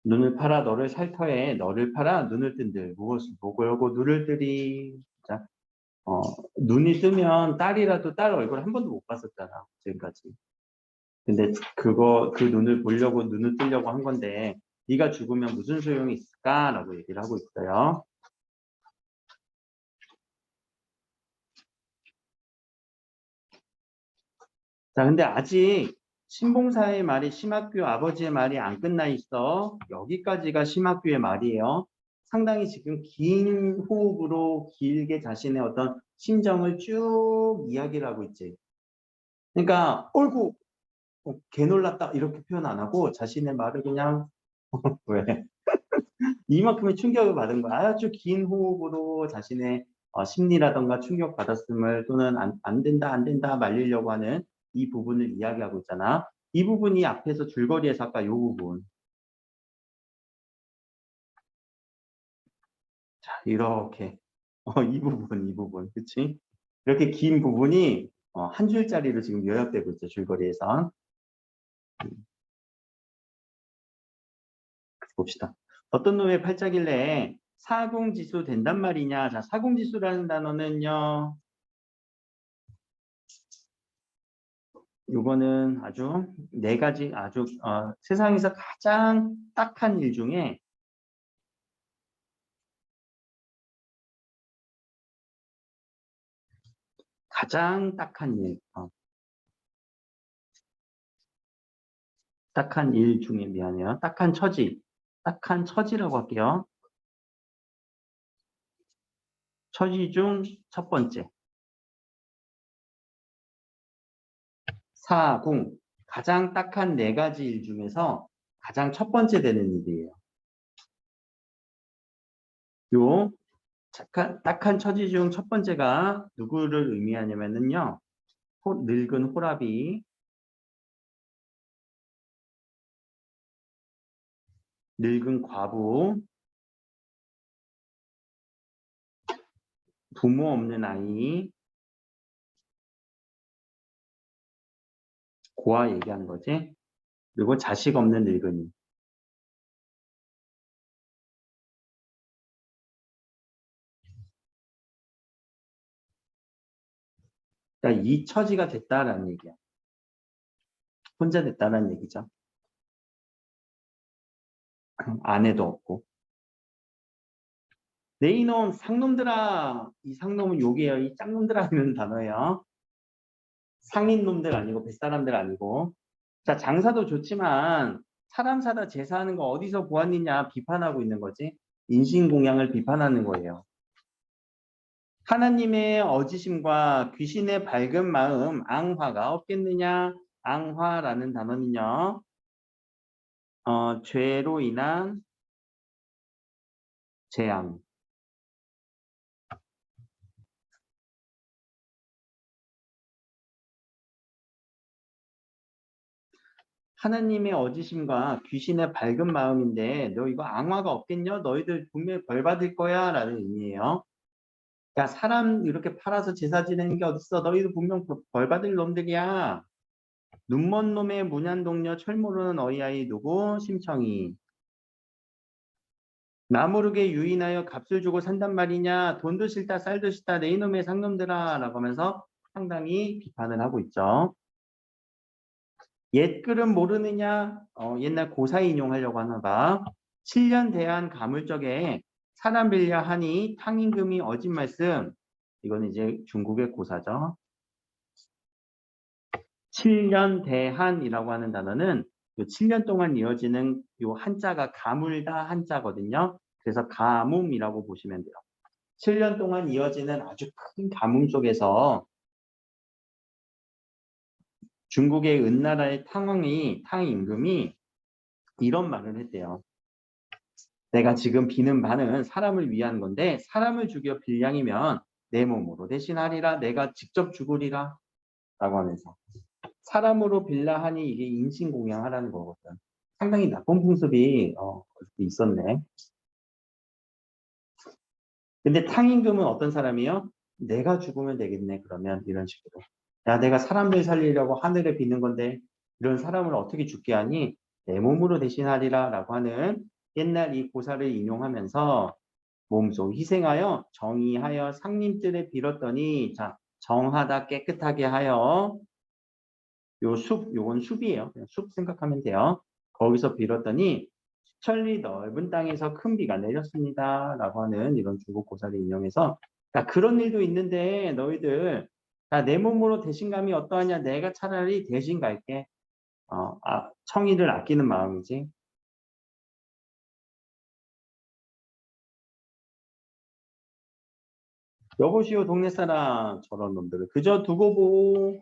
Speaker 1: 눈을 팔아 너를 살터에 너를 팔아 눈을 뜬들 무엇을 보고 하고 눈을 뜨리. 자, 눈이 뜨면 딸이라도 딸 얼굴 한 번도 못 봤었잖아 지금까지. 근데 그 눈을 보려고 눈을 뜨려고 한 건데 네가 죽으면 무슨 소용이 있을까라고 얘기를 하고 있어요. 자, 근데 아직 신봉사의 말이 심학규 아버지의 말이 안 끝나 있어. 여기까지가 심학규의 말이에요. 상당히 지금 긴 호흡으로 길게 자신의 어떤 심정을 쭉 이야기를 하고 있지. 그러니까 어이구 개 놀랐다 이렇게 표현 안 하고 자신의 말을 그냥 왜 이만큼의 충격을 받은 거야. 아주 긴 호흡으로 자신의 심리라던가 충격 받았음을 또는 안 된다 안 된다 말리려고 하는 이 부분을 이야기하고 있잖아. 이 부분이 앞에서 줄거리에서 아까 이 부분. 자, 이렇게 이 부분 그치? 이렇게 긴 부분이 한 줄짜리로 지금 요약되고 있죠. 줄거리에선. 봅시다. 어떤 놈의 팔자길래 사공지수 된단 말이냐. 자, 사공지수라는 단어는요. 요거는 아주 네 가지 아주 세상에서 가장 딱한 일 중에 가장 딱한 일, 딱한 일 중에 미안해요. 딱한 처지라고 할게요. 처지 중 첫 번째. 사궁 가장 딱한 네 가지 일 중에서 가장 첫 번째 되는 일이에요. 요 딱한 처지 중 첫 번째가 누구를 의미하냐면요. 늙은 호랍이 늙은 과부 부모 없는 아이 고아 얘기하는 거지. 그리고 자식 없는 늙은이. 그러니까 이 처지가 됐다라는 얘기야. 혼자 됐다라는 얘기죠. 아내도 없고. 네 이놈 상놈들아. 이 상놈은 요게요. 이 짝놈들아라는 단어예요. 상인놈들 아니고 뱃사람들 아니고. 자, 장사도 좋지만 사람 사다 제사하는 거 어디서 보았느냐 비판하고 있는 거지. 인신공양을 비판하는 거예요. 하나님의 어지심과 귀신의 밝은 마음 앙화가 없겠느냐. 앙화라는 단어는요. 죄로 인한 재앙. 하나님의 어지심과 귀신의 밝은 마음인데 너 이거 앙화가 없겠냐? 너희들 분명히 벌 받을 거야 라는 의미예요. 야 사람 이렇게 팔아서 제사 지내는 게 어딨어? 너희들 분명 벌 받을 놈들이야. 눈먼 놈의 문안동녀 철모르는 어이아이 누구? 심청이. 나 모르게 유인하여 값을 주고 산단 말이냐? 돈도 싫다 쌀도 싫다 내 이놈의 상놈들아 라고 하면서 상당히 비판을 하고 있죠. 옛 글은 모르느냐? 옛날 고사 인용하려고 하나 봐. 7년 대한 가물적에 사람 빌려 하니 탕임금이 어진 말씀. 이거는 이제 중국의 고사죠. 7년 대한이라고 하는 단어는 요 7년 동안 이어지는 요 한자가 가물다 한자거든요. 그래서 가뭄이라고 보시면 돼요. 7년 동안 이어지는 아주 큰 가뭄 속에서 중국의 은나라의 탕임금이 이런 말을 했대요. 내가 지금 비는 바는 사람을 위한 건데 사람을 죽여 빌량이면 내 몸으로 대신하리라. 내가 직접 죽으리라. 라고 하면서 사람으로 빌라 하니 이게 인신공양하라는 거거든. 상당히 나쁜 풍습이 있었네. 근데 탕임금은 어떤 사람이요? 내가 죽으면 되겠네. 그러면 이런 식으로. 야, 내가 사람들 살리려고 하늘에 비는 건데 이런 사람을 어떻게 죽게 하니? 내 몸으로 대신하리라 라고 하는 옛날 이 고사를 인용하면서 몸소 희생하여 정의하여 상님들에 빌었더니 자 정하다 깨끗하게 하여 요 요건 숲이에요. 그냥 숲 생각하면 돼요. 거기서 빌었더니 천리 넓은 땅에서 큰 비가 내렸습니다. 라고 하는 이런 중국 고사를 인용해서 야, 그런 일도 있는데 너희들 야, 내 몸으로 대신감이 어떠하냐? 내가 차라리 대신 갈게. 청의를 아끼는 마음이지. 여보시오 동네 사람 저런 놈들을 그저 두고 보고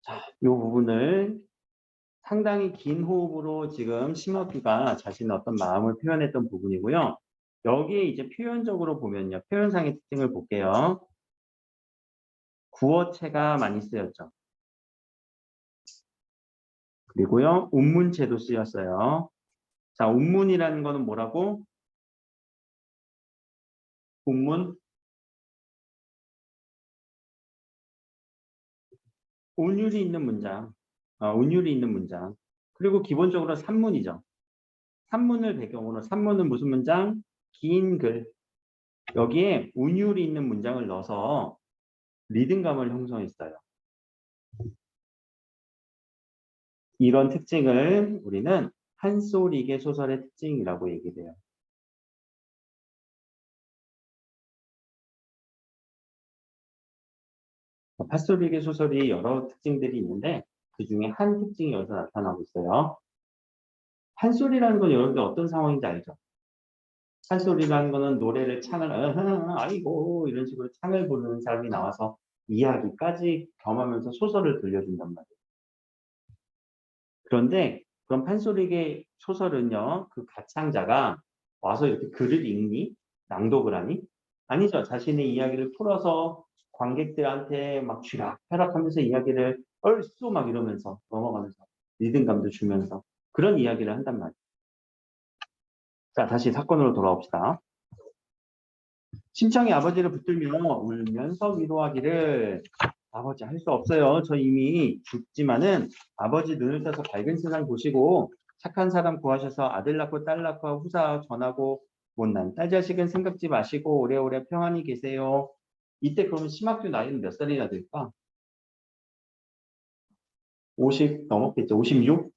Speaker 1: 자, 이 부분을 상당히 긴 호흡으로 지금 심어비가 자신의 어떤 마음을 표현했던 부분이고요. 여기에 이제 표현적으로 보면요. 표현상의 특징을 볼게요. 구어체가 많이 쓰였죠. 그리고요. 운문체도 쓰였어요. 자, 운문이라는 거는 뭐라고? 운문, 운율이 있는 문장. 운율이 있는 문장. 그리고 기본적으로 산문이죠. 산문을 배경으로, 산문은 무슨 문장? 긴 글. 여기에 운율이 있는 문장을 넣어서 리듬감을 형성했어요. 이런 특징을 우리는 한소리계 소설의 특징이라고 얘기해요. 한소리계 소설이 여러 특징들이 있는데 그 중에 한 특징이 여기서 나타나고 있어요. 한소리라는 건 여러분들 어떤 상황인지 알죠? 한소리라는 거는 노래를 창을 아이고 이런 식으로 창을 부르는 사람이 나와서 이야기까지 겸하면서 소설을 들려준단 말이에요. 그런데 그런 판소리계 소설은요, 그 가창자가 와서 이렇게 글을 읽니? 낭독을 하니? 아니죠. 자신의 이야기를 풀어서 관객들한테 막 쥐락펴락하면서 이야기를 얼쑤 막 이러면서 넘어가면서 리듬감도 주면서 그런 이야기를 한단 말이에요. 자, 다시 사건으로 돌아옵시다. 심청이 아버지를 붙들며 울면서 위로하기를 아버지 할 수 없어요. 저 이미 죽지만은 아버지 눈을 떠서 밝은 세상 보시고 착한 사람 구하셔서 아들 낳고 딸 낳고 후사 전하고 못난 딸 자식은 생각지 마시고 오래오래 평안히 계세요. 이때 그러면 심학규 나이는 몇 살이나 될까? 50 넘었겠죠. 56?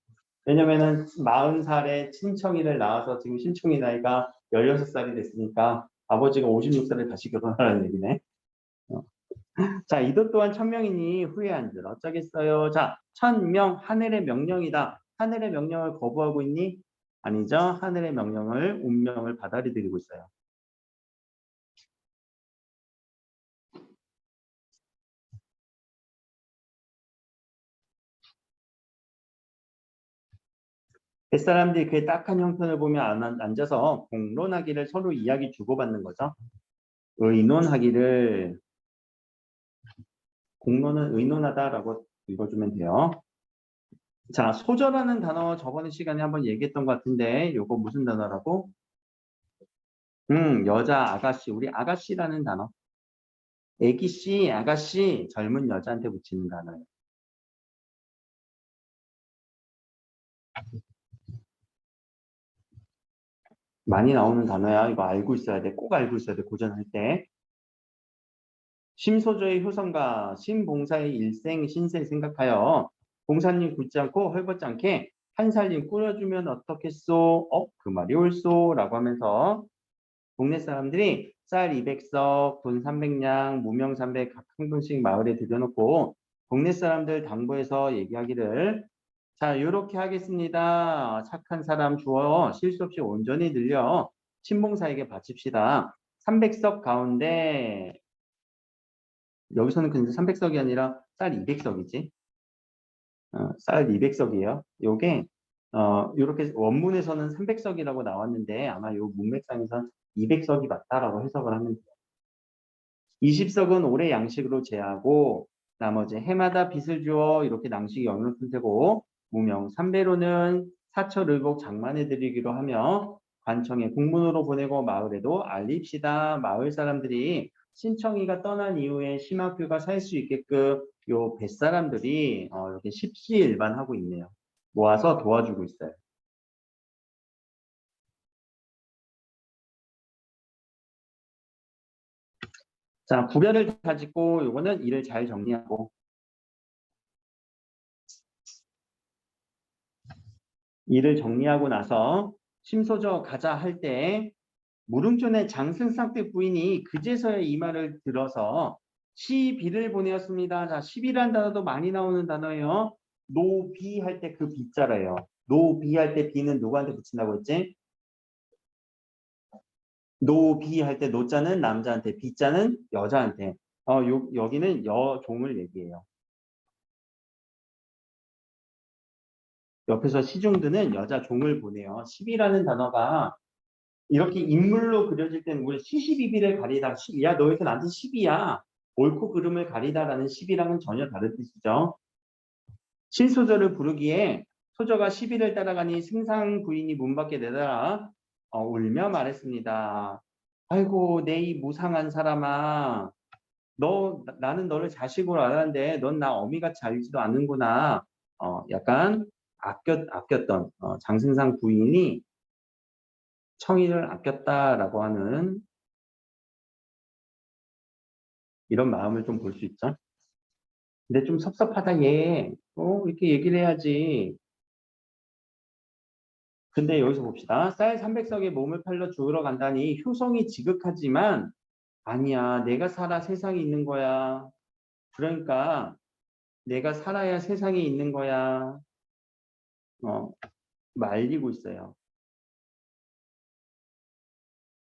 Speaker 1: 왜냐면은 40살에 신청이를 낳아서 지금 신청이 나이가 16살이 됐으니까 아버지가 56살에 다시 결혼하라는 얘기네. 자, 이도 또한 천명이니 후회한들 어쩌겠어요. 자, 천명 하늘의 명령이다. 하늘의 명령을 거부하고 있니? 아니죠. 하늘의 명령을 운명을 받아들이고 있어요. 뱃사람들이 그의 딱한 형편을 보며 앉아서 공론하기를 서로 이야기 주고받는 거죠. 의논하기를 공론은 의논하다라고 읽어주면 돼요. 자, 소저라는 단어 저번에 시간에 한번 얘기했던 것 같은데 요거 무슨 단어라고? 여자 아가씨. 우리 아가씨라는 단어. 애기씨, 아가씨, 젊은 여자한테 붙이는 단어예요. 많이 나오는 단어야. 이거 알고 있어야 돼. 꼭 알고 있어야 돼. 고전할 때. 심소조의 효성과 신봉사의 일생 신세 생각하여 봉사님 굳지 않고 헐벗지 않게 한 살림 꾸려주면 어떻겠소? 그 말이 옳소 라고 하면서 동네 사람들이 쌀 200석, 돈 300냥, 무명 300 각 한 분씩 마을에 들여놓고 동네 사람들 당부해서 얘기하기를 자, 이렇게 하겠습니다. 착한 사람 주어 실수 없이 온전히 늘려 신봉사에게 바칩시다. 300석 가운데 여기서는 근데 300석이 아니라 쌀 200석이지. 쌀 200석이에요. 요게 이렇게 원문에서는 300석이라고 나왔는데 아마 요 문맥상에서 200석이 맞다라고 해석을 하면 돼요. 20석은 올해 양식으로 제하고 나머지 해마다 빚을 주어 이렇게 낭식이 어느 상태고 무명 3배로는 사철의복 장만해 드리기로 하며 관청에 공문으로 보내고 마을에도 알립시다. 마을 사람들이 신청이가 떠난 이후에 심학교가 살 수 있게끔 요 뱃사람들이 이렇게 십시일반하고 있네요. 모아서 도와주고 있어요. 자, 구별을 다 짓고 요거는 일을 잘 정리하고 일을 정리하고 나서 심소저 가자 할 때 무릉촌의 장승상태 부인이 그제서야 이 말을 들어서 시비를 보내었습니다. 자, 시비란 단어도 많이 나오는 단어예요. 노비 할 때 그 비자래요. 노비 할 때 비는 누구한테 붙인다고 했지? 노비 할 때 노자는 남자한테, 비자는 여자한테. 여기는 여종을 얘기해요. 옆에서 시중드는 여자 종을 보내요. 시비라는 단어가 이렇게 인물로 그려질 때는 우리 시시비비를 가리다. 야, 너희들 나한테 시비야. 옳고 그름을 가리다라는 시비랑은 전혀 다른 뜻이죠. 신소저를 부르기에 소저가 시비를 따라가니 승상 부인이 문 밖에 내달아 울며 말했습니다. 아이고 내 이 무상한 사람아. 나는 너를 자식으로 알았는데 넌 나 어미같이 알지도 않는구나. 약간 아꼈던 장승상 부인이 청이를 아꼈다라고 하는 이런 마음을 좀 볼 수 있죠. 근데 좀 섭섭하다 얘. 이렇게 얘기를 해야지. 근데 여기서 봅시다. 쌀 300석에 몸을 팔러 죽으러 간다니 효성이 지극하지만 아니야. 내가 살아 세상에 있는 거야. 그러니까 내가 살아야 세상에 있는 거야. 말리고 있어요.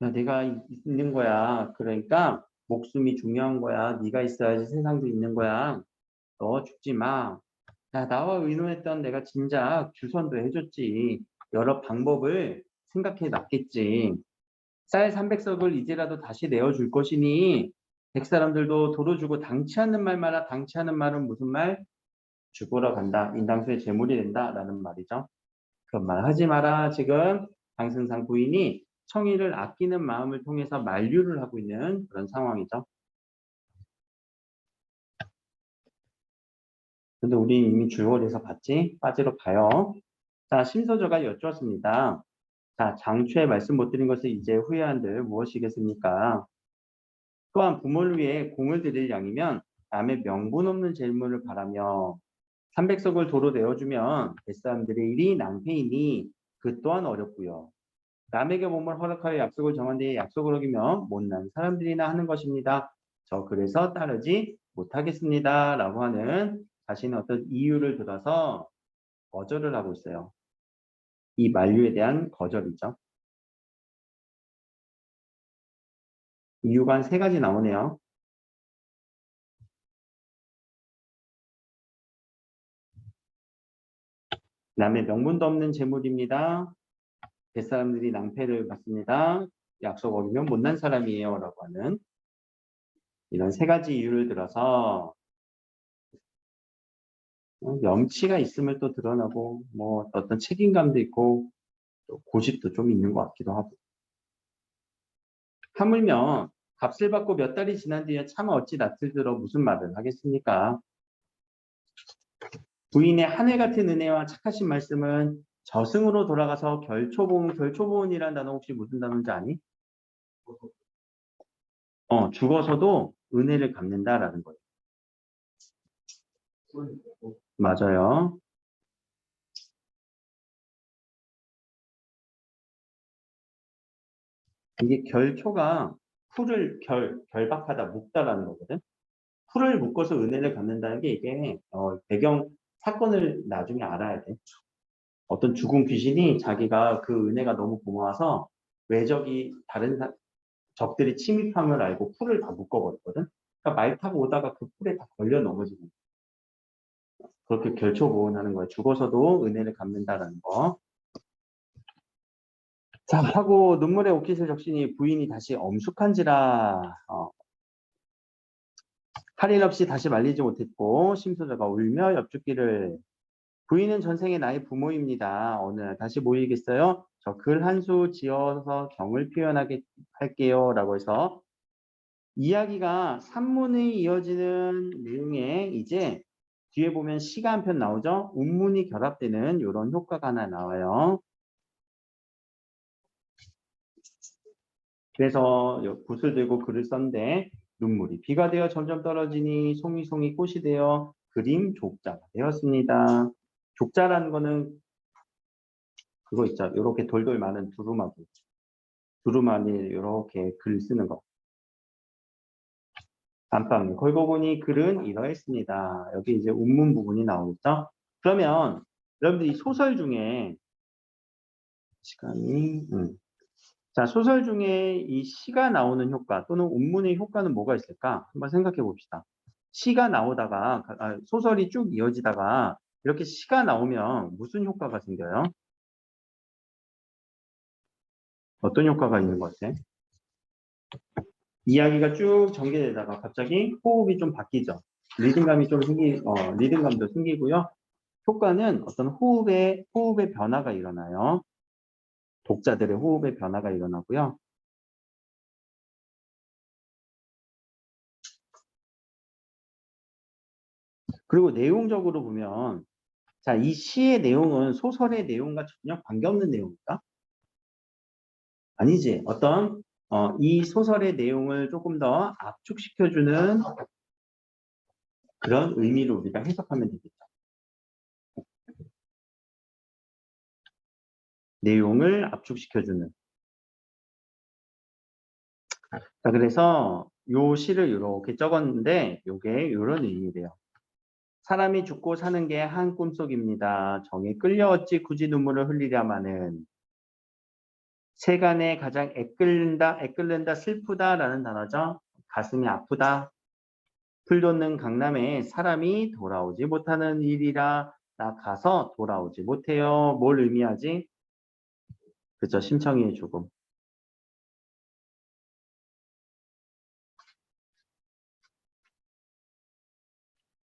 Speaker 1: 야, 내가 있는 거야. 그러니까 목숨이 중요한 거야. 네가 있어야지 세상도 있는 거야. 너 죽지 마. 야, 나와 의논했던 내가 진작 주선도 해줬지. 여러 방법을 생각해 놨겠지. 쌀 300석을 이제라도 다시 내어줄 것이니 백사람들도 도로 주고 당치 않는 말 마라. 당치 않은 말은 무슨 말? 죽으러 간다. 인당수의 재물이 된다라는 말이죠. 그런 말 하지 마라. 지금 장승상 부인이 청이를 아끼는 마음을 통해서 만류를 하고 있는 그런 상황이죠. 근데 우리 이미 줄거리에서 봤지? 빠지러 가요. 자, 심서저가 여쭈었습니다. 자, 장초에 말씀 못 드린 것을 이제 후회한들 무엇이겠습니까? 또한 부모를 위해 공을 들일 양이면 남의 명분 없는 재물을 바라며 300석을 도로 내어주면 뱃사람들의 일이 낭패이니 그 또한 어렵고요. 남에게 몸을 허락하여 약속을 정한 뒤에 약속을 어기면 못난 사람들이나 하는 것입니다. 저 그래서 따르지 못하겠습니다. 라고 하는 자신의 어떤 이유를 들어서 거절을 하고 있어요. 이 만류에 대한 거절이죠. 이유가 한 세 가지 나오네요. 남의 명분도 없는 재물입니다. 뱃사람들이 낭패를 받습니다. 약속 어기면 못난 사람이에요. 라고 하는 이런 세 가지 이유를 들어서 염치가 있음을 또 드러나고 뭐 어떤 책임감도 있고 또 고집도 좀 있는 것 같기도 하고 하물며 값을 받고 몇 달이 지난 뒤에 차마 어찌 낯을 들어 무슨 말을 하겠습니까? 부인의 하늘 같은 은혜와 착하신 말씀은 저승으로 돌아가서 결초보은이라는 단어 혹시 무슨 단어인지 아니? 죽어서도 은혜를 갚는다라는 거예요. 맞아요. 이게 결초가 풀을 결박하다, 묶다라는 거거든. 풀을 묶어서 은혜를 갚는다는 게 이게 배경 사건을 나중에 알아야 돼. 어떤 죽은 귀신이 자기가 그 은혜가 너무 고마워서 외적이 다른 적들이 침입함을 알고 풀을 다 묶어버렸거든. 그러니까 말 타고 오다가 그 풀에 다 걸려 넘어지는 거야. 그렇게 결초 보온하는 거야. 죽어서도 은혜를 갚는다라는 거. 자, 하고 눈물의 옷깃을 적시니 부인이 다시 엄숙한지라 할 일 없이 다시 말리지 못했고 심수자가 울며 엽죽기를 부인은 전생에 나의 부모입니다. 어느 날 다시 모이겠어요? 저 글 한 수 지어서 정을 표현하게 할게요. 라고 해서 이야기가 산문이 이어지는 내용에 이제 뒤에 보면 시가 한 편 나오죠? 운문이 결합되는 이런 효과가 하나 나와요. 그래서 붓을 들고 글을 썼는데 눈물이 비가 되어 점점 떨어지니 송이송이 꽃이 되어 그림 족자가 되었습니다. 족자라는 거는 그거 있죠. 이렇게 돌돌 많은 두루마기. 두루마기 이렇게 글 쓰는 거. 안방에 걸고 보니 글은 이러했습니다. 여기 이제 운문 부분이 나오겠죠. 그러면 여러분들 이 소설 중에 시간이 자, 소설 중에 이 시가 나오는 효과 또는 운문의 효과는 뭐가 있을까? 한번 생각해 봅시다. 시가 나오다가 소설이 쭉 이어지다가 이렇게 시가 나오면 무슨 효과가 생겨요? 어떤 효과가 있는 것 같아? 이야기가 쭉 전개되다가 갑자기 호흡이 좀 바뀌죠. 리듬감이 좀 리듬감도 생기고요. 효과는 어떤 호흡의 변화가 일어나요. 독자들의 호흡의 변화가 일어나고요. 그리고 내용적으로 보면 자, 이 시의 내용은 소설의 내용과 전혀 관계없는 내용일까? 아니지. 어떤 이 소설의 내용을 조금 더 압축시켜주는 그런 의미로 우리가 해석하면 되겠죠. 내용을 압축시켜주는. 자, 그래서 요 시를 이렇게 적었는데 요게 이런 의미래요. 사람이 죽고 사는 게 한 꿈속입니다. 정에 끌려 어찌 굳이 눈물을 흘리랴마는 세간에 가장 애끓는다, 슬프다라는 단어죠. 가슴이 아프다. 풀 돋는 강남에 사람이 돌아오지 못하는 일이라 나 가서 돌아오지 못해요. 뭘 의미하지? 그죠? 심청이의 죽음.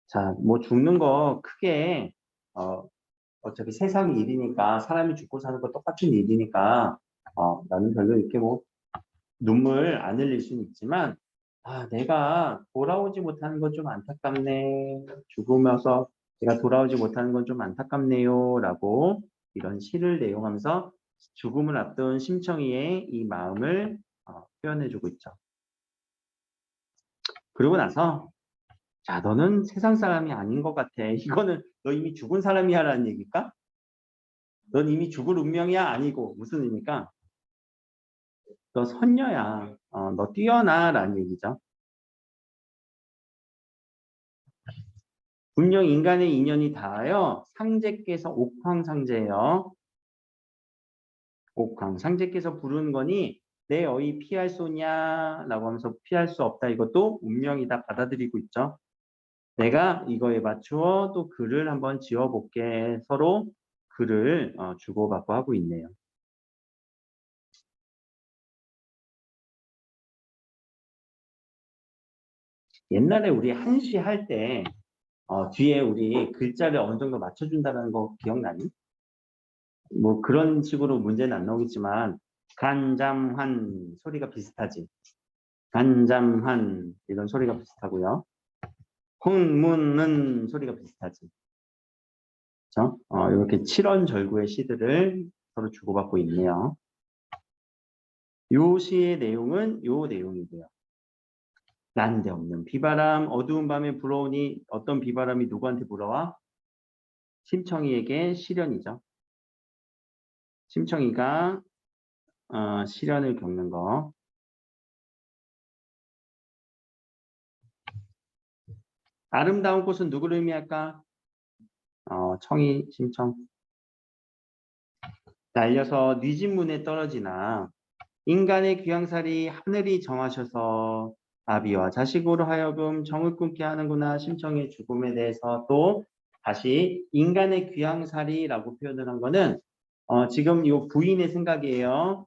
Speaker 1: 자, 뭐 죽는 거 크게 어차피 세상 일이니까 사람이 죽고 사는 거 똑같은 일이니까 나는 별로 이렇게 뭐 눈물 안 흘릴 수는 있지만 내가 돌아오지 못하는 건 좀 안타깝네. 죽으면서 내가 돌아오지 못하는 건 좀 안타깝네요. 라고 이런 시를 내용하면서 죽음을 앞둔 심청이의 이 마음을 표현해주고 있죠. 그러고 나서 자, 너는 세상 사람이 아닌 것 같아. 이거는 너 이미 죽은 사람이야 라는 얘기일까? 넌 이미 죽을 운명이야? 아니고 무슨 의미일까? 너 선녀야. 너 뛰어나 라는 얘기죠. 분명 인간의 인연이 닿아요. 상제께서 옥황상제예요. 옥황. 상제께서 부르는 거니 내 어이 피할 소냐 라고 하면서 피할 수 없다. 이것도 운명이다 받아들이고 있죠. 내가 이거에 맞추어 또 글을 한번 지어볼게. 서로 글을 주고받고 하고 있네요. 옛날에 우리 한시 할 때 뒤에 우리 글자를 어느 정도 맞춰준다는 거 기억나니? 뭐 그런 식으로 문제는 안 나오겠지만 간잠한 소리가 비슷하지. 간잠한 이런 소리가 비슷하고요. 홍문은 소리가 비슷하지. 그렇죠? 이렇게 칠원절구의 시들을 서로 주고받고 있네요. 요 시의 내용은 요 내용이고요. 난데없는 비바람, 어두운 밤에 불어오니 어떤 비바람이 누구한테 불어와? 심청이에게 시련이죠. 심청이가 시련을 겪는 거. 아름다운 꽃은 누구를 의미할까? 청이, 심청. 날려서 네 집 문에 떨어지나 인간의 귀양살이 하늘이 정하셔서 아비와 자식으로 하여금 정을 끊게 하는구나. 심청의 죽음에 대해서 또 다시 인간의 귀양살이라고 표현을 한 거는 지금 이 부인의 생각이에요.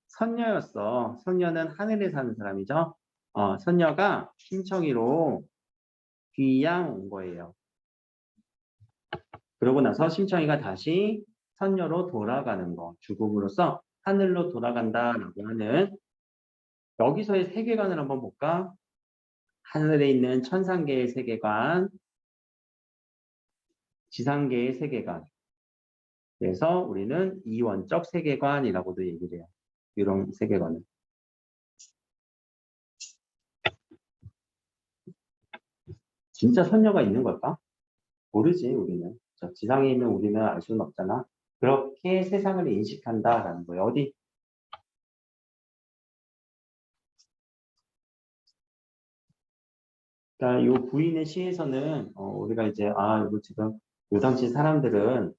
Speaker 1: 선녀였어. 선녀는 하늘에 사는 사람이죠. 선녀가 심청이로 귀양 온 거예요. 그러고 나서 심청이가 다시 선녀로 돌아가는 거. 죽음으로써 하늘로 돌아간다라고 하는 여기서의 세계관을 한번 볼까? 하늘에 있는 천상계의 세계관, 지상계의 세계관. 그래서 우리는 이원적 세계관이라고도 얘기를 해요. 이런 세계관은. 진짜 선녀가 있는 걸까? 모르지, 우리는. 지상에 있는 우리는 알 수는 없잖아. 그렇게 세상을 인식한다라는 거예요. 어디? 그러니까 이 부인의 시에서는 우리가 이제 이거 지금 요 당시 사람들은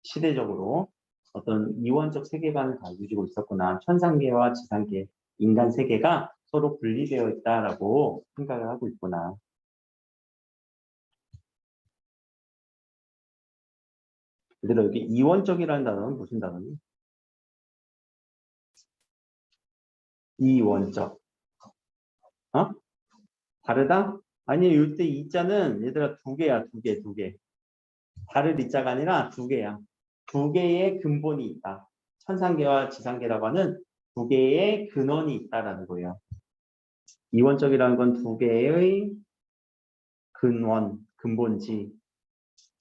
Speaker 1: 시대적으로 어떤 이원적 세계관을 가지고 있었구나. 천상계와 지상계, 인간 세계가 서로 분리되어 있다라고 생각을 하고 있구나. 그대로 여기 이원적이라는 단어는 무슨 단어니? 이원적. 다르다? 아니, 이때 이자는 얘들아 두 개야, 두 개, 두 개. 다를 이자가 아니라 두 개야. 두 개의 근본이 있다. 천상계와 지상계라고 하는 두 개의 근원이 있다라는 거예요. 이원적이라는 건 두 개의 근원, 근본지,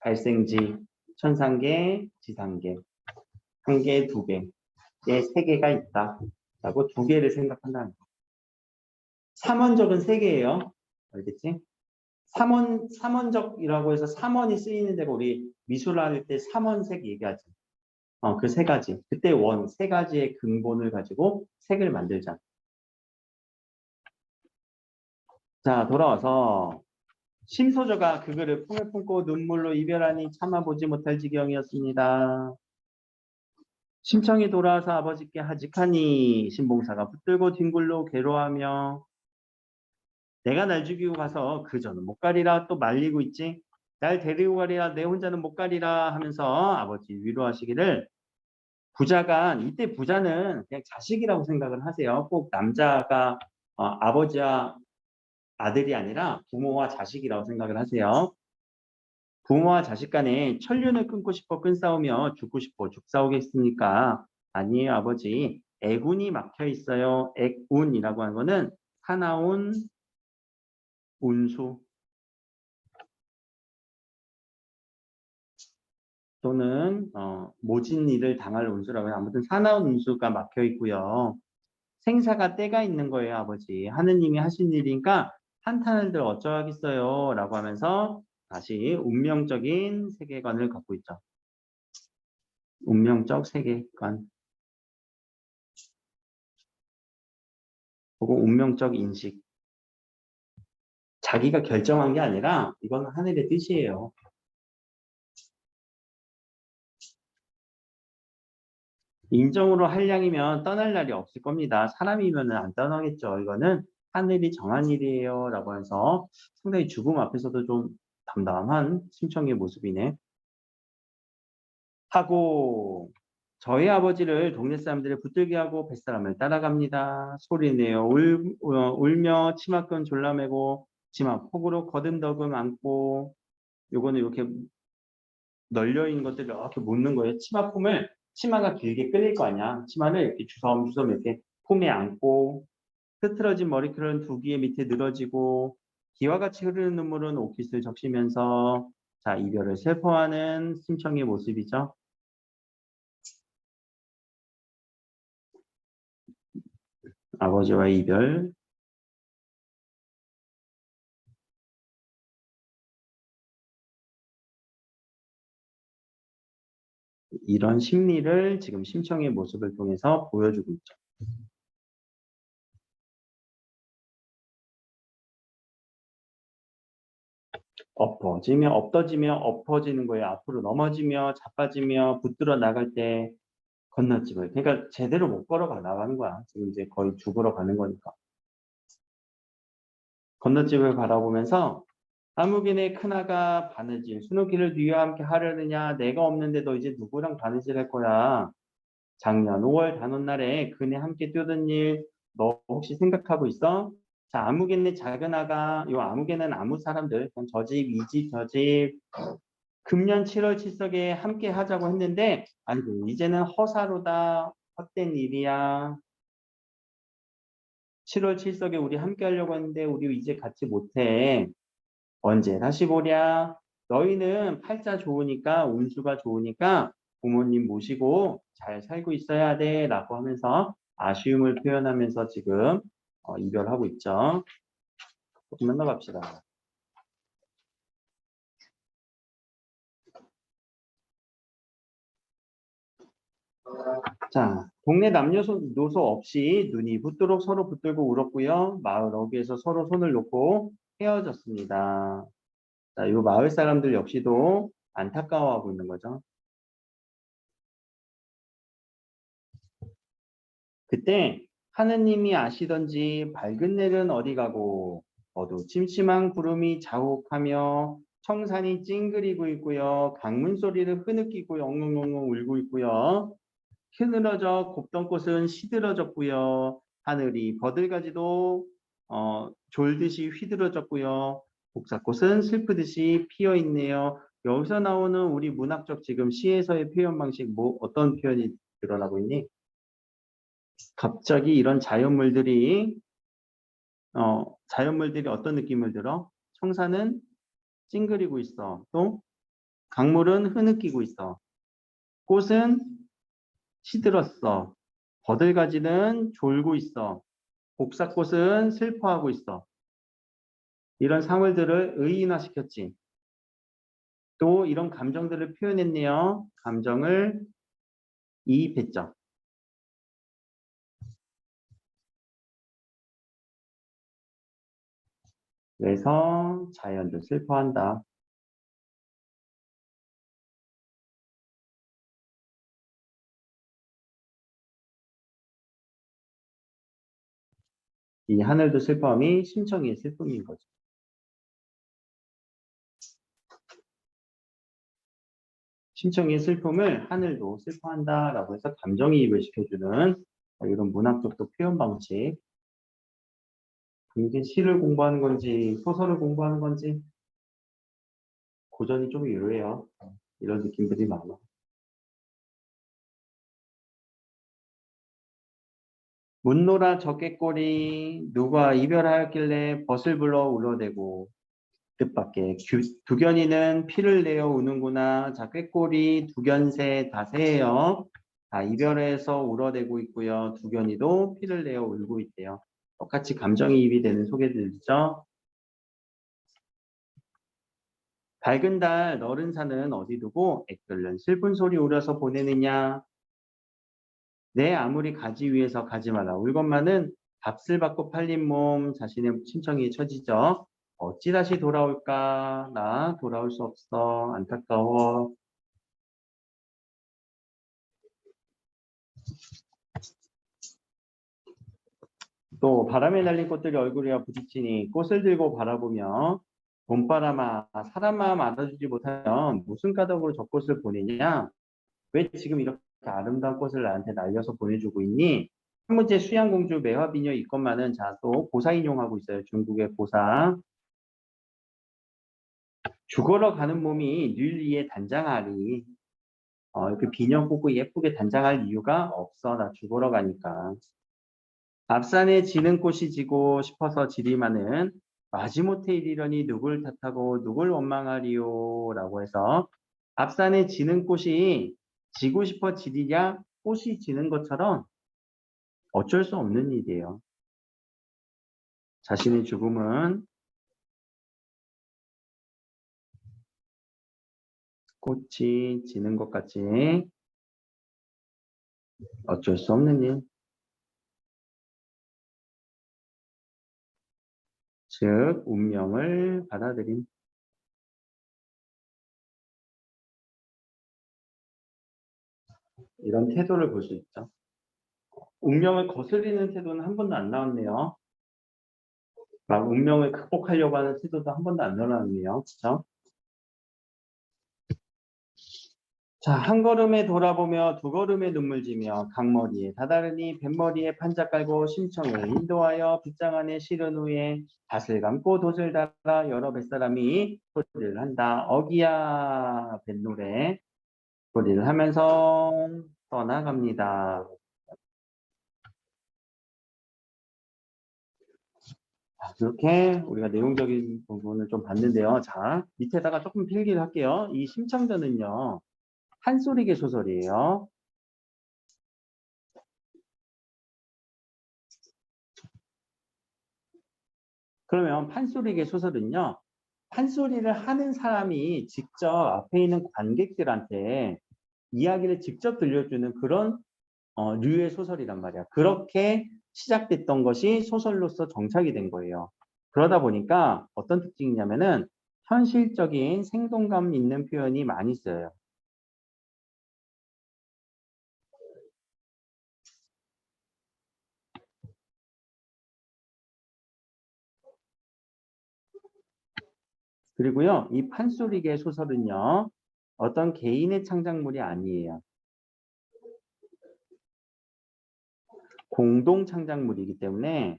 Speaker 1: 발생지, 천상계, 지상계. 한 개, 두 개. 세 개가 있다. 라고 두 개를 생각한다는 거예요. 삼원적은 세 개예요. 알겠지? 삼원적이라고 해서 삼원이 쓰이는 데가 우리 미술할 때 삼원색 얘기하지. 그 세 가지. 그때 세 가지의 근본을 가지고 색을 만들자. 자, 돌아와서 심소저가 그거를 품에 품고 눈물로 이별하니 참아보지 못할 지경이었습니다. 심청이 돌아와서 아버지께 하직하니 신봉사가 붙들고 뒹굴로 괴로워하며 내가 날 죽이고 가서 그저는 못 가리라 또 말리고 있지. 날 데리고 가리라 내 혼자는 못 가리라 하면서 아버지 위로하시기를 부자가 이때 부자는 그냥 자식이라고 생각을 하세요. 꼭 남자가 아버지와 아들이 아니라 부모와 자식이라고 생각을 하세요. 부모와 자식 간에 천륜을 끊고 싶어 끈싸우며 죽고 싶어 죽싸우겠습니까? 아니에요, 아버지. 애군이 막혀 있어요. 애운이라고 하는 거는 사나운 운수 또는 모진 일을 당할 운수라고 해요. 아무튼 사나운 운수가 막혀 있고요. 생사가 때가 있는 거예요, 아버지. 하느님이 하신 일이니까 한탄을 어쩌겠어요 라고 하면서 다시 운명적인 세계관을 갖고 있죠. 운명적 세계관. 그리고 운명적 인식. 자기가 결정한 게 아니라 이건 하늘의 뜻이에요. 인정으로 한량이면 떠날 날이 없을 겁니다. 사람이면 안 떠나겠죠. 이거는 하늘이 정한 일이에요 라고 해서 상당히 죽음 앞에서도 좀 담담한 심청의 모습이네. 하고 저희 아버지를 동네 사람들을 붙들게 하고 뱃사람을 따라갑니다. 소리내어 울며 치마끈 졸라매고 치마 폭으로 거듭덕음 안고 요거는 이렇게 널려있는 것들을 이렇게 묶는 거예요. 치마가 길게 끌릴 거 아니야. 치마를 이렇게 주섬주섬 이렇게 폼에 안고 흐트러진 머리카락은 두 귀에 밑에 늘어지고 기와 같이 흐르는 눈물은 옷깃을 적시면서 자 이별을 슬퍼하는 심청의 모습이죠. 아버지와의 이별. 이런 심리를 지금 심청의 모습을 통해서 보여주고 있죠. 엎어지며 엎어지며 엎어지는 거예요. 앞으로 넘어지며 자빠지며 붙들어 나갈 때 건너집을. 그러니까 제대로 못 걸어가 나가는 거야. 지금 이제 거의 죽으러 가는 거니까. 건너집을 바라보면서 아무개네 큰아가 바느질 순우기를 뒤와 함께 하려느냐 내가 없는데 너 이제 누구랑 바느질 할 거야. 작년 5월 단오날에 그네 함께 뛰던 일 너 혹시 생각하고 있어? 자, 아무개네 작은아가 요 아무개는 아무 사람들 저 집 이 집 저 집 금년 7월 7석에 함께 하자고 했는데 아이고 이제는 허사로다 헛된 일이야. 7월 7석에 우리 함께 하려고 했는데 우리 이제 같이 못해. 언제 다시 보랴. 너희는 팔자 좋으니까 운수가 좋으니까 부모님 모시고 잘 살고 있어야 돼 라고 하면서 아쉬움을 표현하면서 지금 이별하고 있죠. 조금만 더 갑시다. 자, 동네 남녀노소 없이 눈이 붓도록 서로 붙들고 울었고요. 마을 어귀에서 서로 손을 놓고 헤어졌습니다. 자, 이 마을 사람들 역시도 안타까워하고 있는 거죠. 그때 하느님이 아시던지 밝은 내일은 어디 가고 어두침침한 구름이 자욱하며 청산이 찡그리고 있고요. 강문 소리를 흐느끼고 엉엉엉엉 울고 있고요. 흐느러져 곱던 꽃은 시들어졌고요. 하늘이 버들가지도 졸듯이 휘들어졌고요. 복사꽃은 슬프듯이 피어 있네요. 여기서 나오는 우리 문학적 지금 시에서의 표현 방식 어떤 표현이 드러나고 있니? 갑자기 이런 자연물들이 어떤 느낌을 들어? 청사는 찡그리고 있어. 또 강물은 흐느끼고 있어. 꽃은 시들었어. 버들가지는 졸고 있어. 복사꽃은 슬퍼하고 있어. 이런 사물들을 의인화시켰지. 또 이런 감정들을 표현했네요. 감정을 이입했죠. 그래서 자연도 슬퍼한다. 이 하늘도 슬퍼함이 심청이의 슬픔인 거죠. 심청이의 슬픔을 하늘도 슬퍼한다라고 해서 감정이입을 시켜주는 이런 문학적 또 표현 방식. 이게 시를 공부하는 건지 소설을 공부하는 건지 고전이 좀 유효해요. 이런 느낌들이 많아. 문노라 적개꼬리 누가 이별하였길래 벗을 불러 울어대고 뜻밖의 두견이는 피를 내어 우는구나. 자, 꾀꼬리 두견새 다새예요. 다 이별해서 울어대고 있고요. 두견이도 피를 내어 울고 있대요. 똑같이 감정이입이 되는 소개들이죠. 밝은 달 너른 산은 어디 두고 애끓는 슬픈 소리 울려서 보내느냐. 내 아무리 가지 위해서 가지 마라. 울것만은 값을 받고 팔린 몸 자신의 심청이 처지죠. 어찌 다시 돌아올까? 나 돌아올 수 없어. 안타까워. 또 바람에 날린 꽃들이 얼굴이와 부딪히니 꽃을 들고 바라보며 봄바람아 사람 마음 알아주지 못하면 무슨 까닭으로 저 꽃을 보내냐? 왜 지금 이렇게 아름다운 꽃을 나한테 날려서 보내주고 있니? 한 문제 수양공주 매화비녀 이것만은 자 또 고사 인용하고 있어요. 중국의 고사. 죽어러 가는 몸이 뉘리에 단장하리. 이렇게 비녀 꽂고 예쁘게 단장할 이유가 없어. 나 죽어러 가니까. 앞산에 지는 꽃이 지고 싶어서 지리마는 마지못해 이리려니 누굴 탓하고 누굴 원망하리요 라고 해서 앞산에 지는 꽃이 지고 싶어 지리랴 꽃이 지는 것처럼 어쩔 수 없는 일이에요. 자신의 죽음은 꽃이 지는 것 같이 어쩔 수 없는 일. 즉, 운명을 받아들임. 이런 태도를 볼 수 있죠. 운명을 거스리는 태도는 한 번도 안 나왔네요. 막 운명을 극복하려고 하는 태도도 한 번도 안 나왔네요. 그렇죠? 자, 한 걸음에 돌아보며 두 걸음에 눈물 지며 강머리에 다다르니 뱃머리에 판자 깔고 심청을 인도하여 빗장 안에 실은 후에 밭을 감고 돛을 달아 여러 뱃사람이 소리를 한다. 어기야 뱃노래 소리를 하면서 떠나갑니다. 이렇게 우리가 내용적인 부분을 좀 봤는데요. 자, 밑에다가 조금 필기를 할게요. 이 심청전은요. 판소리계 소설이에요. 그러면 판소리계 소설은요. 판소리를 하는 사람이 직접 앞에 있는 관객들한테 이야기를 직접 들려주는 그런 류의 소설이란 말이야. 그렇게 시작됐던 것이 소설로서 정착이 된 거예요. 그러다 보니까 어떤 특징이냐면은 현실적인 생동감 있는 표현이 많이 써요. 그리고요, 이 판소리계 소설은요, 어떤 개인의 창작물이 아니에요. 공동 창작물이기 때문에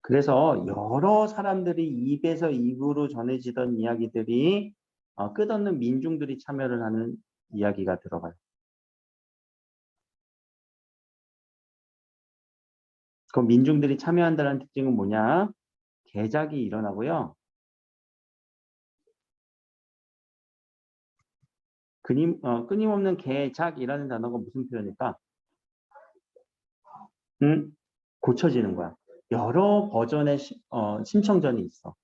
Speaker 1: 그래서 여러 사람들이 입에서 입으로 전해지던 이야기들이 끝없는 민중들이 참여를 하는 이야기가 들어가요. 그 민중들이 참여한다는 특징은 뭐냐? 개작이 일어나고요. 끊임없는 개작이라는 단어가 무슨 표현일까? 고쳐지는 거야. 여러 버전의 심청전이 있어.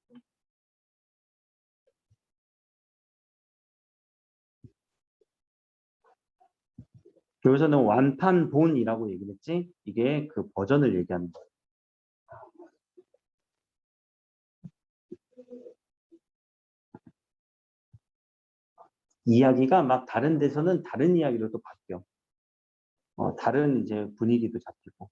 Speaker 1: 여기서는 완판본이라고 얘기를 했지? 이게 그 버전을 얘기하는 거야. 이야기가 막 다른 데서는 다른 이야기로 또 바뀌어. 다른 이제 분위기도 잡히고.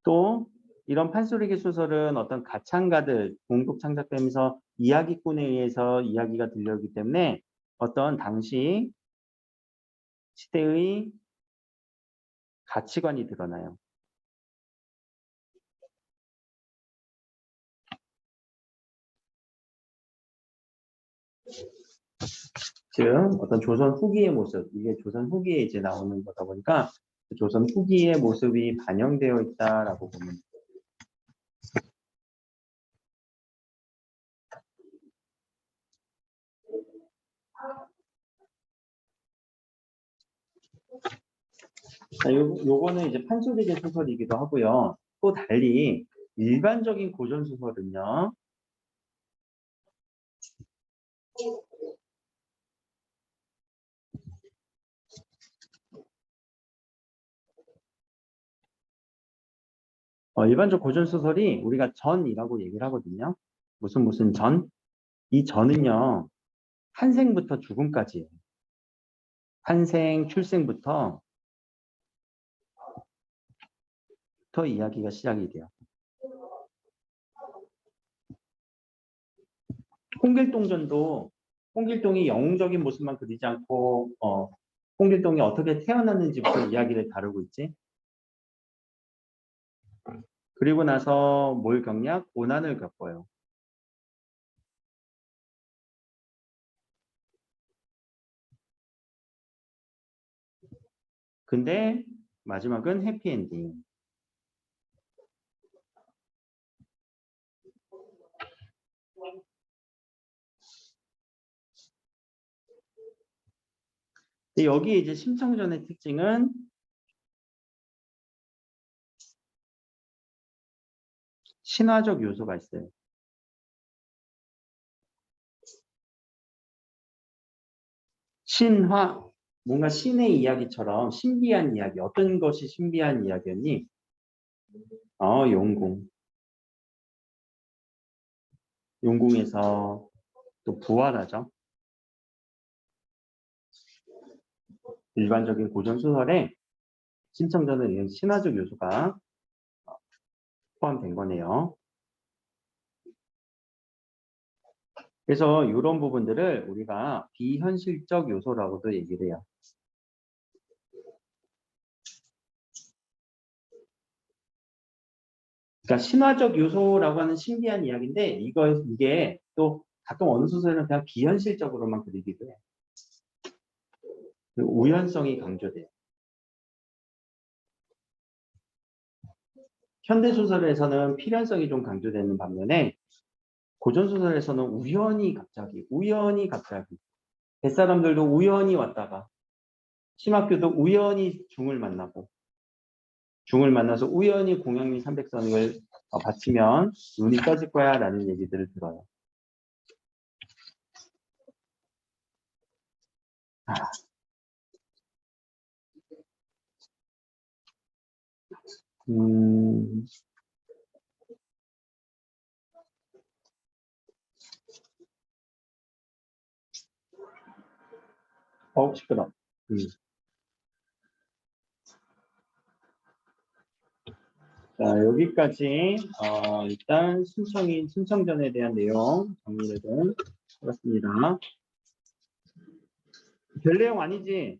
Speaker 1: 또 이런 판소리기 소설은 어떤 가창가들 공동 창작되면서 이야기꾼에 의해서 이야기가 들려오기 때문에 어떤 당시 시대의 가치관이 드러나요. 즉 어떤 조선 후기의 모습, 이게 조선 후기에 이제 나오는 거다 보니까 조선 후기의 모습이 반영되어 있다라고 보면 돼요. 자, 요거는 이제 판소리계 소설이기도 하고요. 또 달리 일반적인 고전 소설은요. 일반적 고전 소설이 우리가 전이라고 얘기를 하거든요. 무슨 전? 이 전은요. 탄생부터 죽음까지예요. 탄생, 출생부터 이야기가 시작이 돼요. 홍길동전도 홍길동이 영웅적인 모습만 그리지 않고 홍길동이 어떻게 태어났는지부터 이야기를 다루고 있지. 그리고 나서 뭘 겪냐? 고난을 겪어요. 근데 마지막은 해피엔딩. 여기 이제 심청전의 특징은 신화적 요소가 있어요. 신화, 뭔가 신의 이야기처럼 신비한 이야기. 어떤 것이 신비한 이야기였니? 용궁. 용궁에서 또 부활하죠. 일반적인 고전 소설에 심청전에 의한 신화적 요소가 포함된 거네요. 그래서 이런 부분들을 우리가 비현실적 요소라고도 얘기를 해요. 그러니까 신화적 요소라고 하는 신비한 이야기인데 이게 또 가끔 어느 소설은 그냥 비현실적으로만 그리기도 해. 우연성이 강조돼요. 현대소설에서는 필연성이 좀 강조되는 반면에 고전소설에서는 우연히 갑자기 뱃사람들도 우연히 왔다가 심학교도 우연히 중을 만나서 우연히 공양미 300선을 바치면 눈이 떠질 거야 라는 얘기들을 들어요. 시끄러. 자, 여기까지 일단 신청전에 대한 내용 정리를 좀 해봤습니다. 별 내용 아니지?